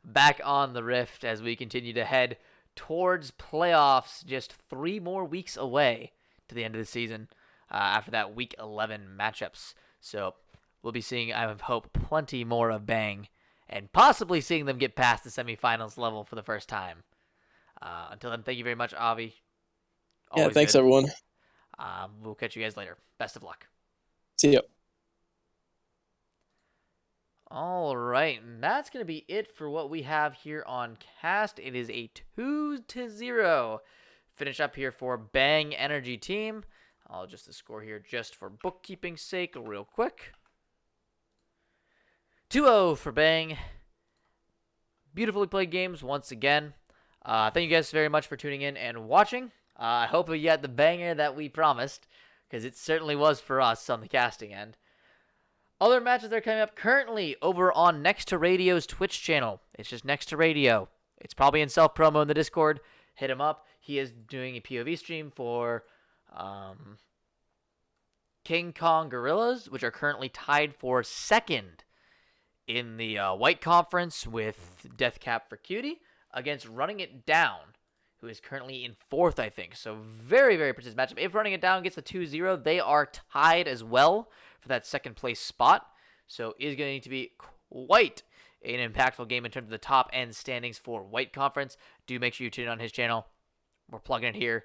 back on the Rift as we continue to head towards playoffs, just 3 more weeks away to the end of the season after that Week 11 matchups. So we'll be seeing, I hope, plenty more of Bang, and possibly seeing them get past the semifinals level for the first time. Until then, thank you very much, Avi. Always thanks, good. Everyone. We'll catch you guys later. Best of luck. See ya. All right, and that's going to be it for what we have here on cast. It is a 2-0 finish up here for Bang Energy Team. I'll adjust the score here just for bookkeeping's sake real quick. 2-0 for Bang. Beautifully played games once again. Thank you guys very much for tuning in and watching. I hope you had the banger that we promised, because it certainly was for us on the casting end. Other matches that are coming up currently over on Next to Radio's Twitch channel. It's just Next to Radio. It's probably in self-promo in the Discord. Hit him up. He is doing a POV stream for King Kong Gorillas, which are currently tied for 2nd in the White Conference with Deathcap for Cutie, against Running It Down, who is currently in 4th, I think. So very, very precise matchup. If Running It Down gets the 2-0, they are tied as well for that 2nd place spot. So it is going to need to be quite an impactful game in terms of the top end standings for White Conference. Do make sure you tune in on his channel. We're plugging it here.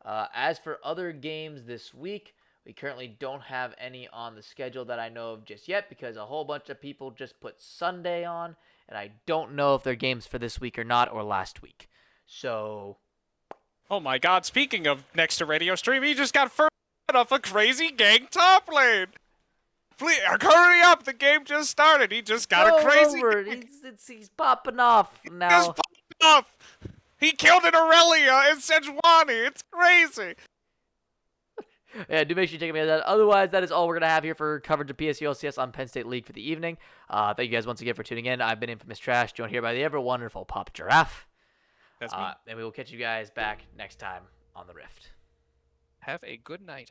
As for other games this week, we currently don't have any on the schedule that I know of just yet, because a whole bunch of people just put Sunday on, and I don't know if they're games for this week or not, or last week. So Oh my god, speaking of next to radio stream, he just got first off a crazy gang top lane. Please, hurry up, the game just started. He just got a crazy Over. gang. He's popping off now. Just popped off. He killed an Aurelia and Sejuani. It's crazy. Yeah, do make sure you take a minute of that. Otherwise, that is all we're going to have here for coverage of PSU LCS on Penn State League for the evening. Thank you guys once again for tuning in. I've been Infamous Trash, joined here by the ever wonderful Pop Giraffe. That's me. And we will catch you guys back next time on the Rift. Have a good night.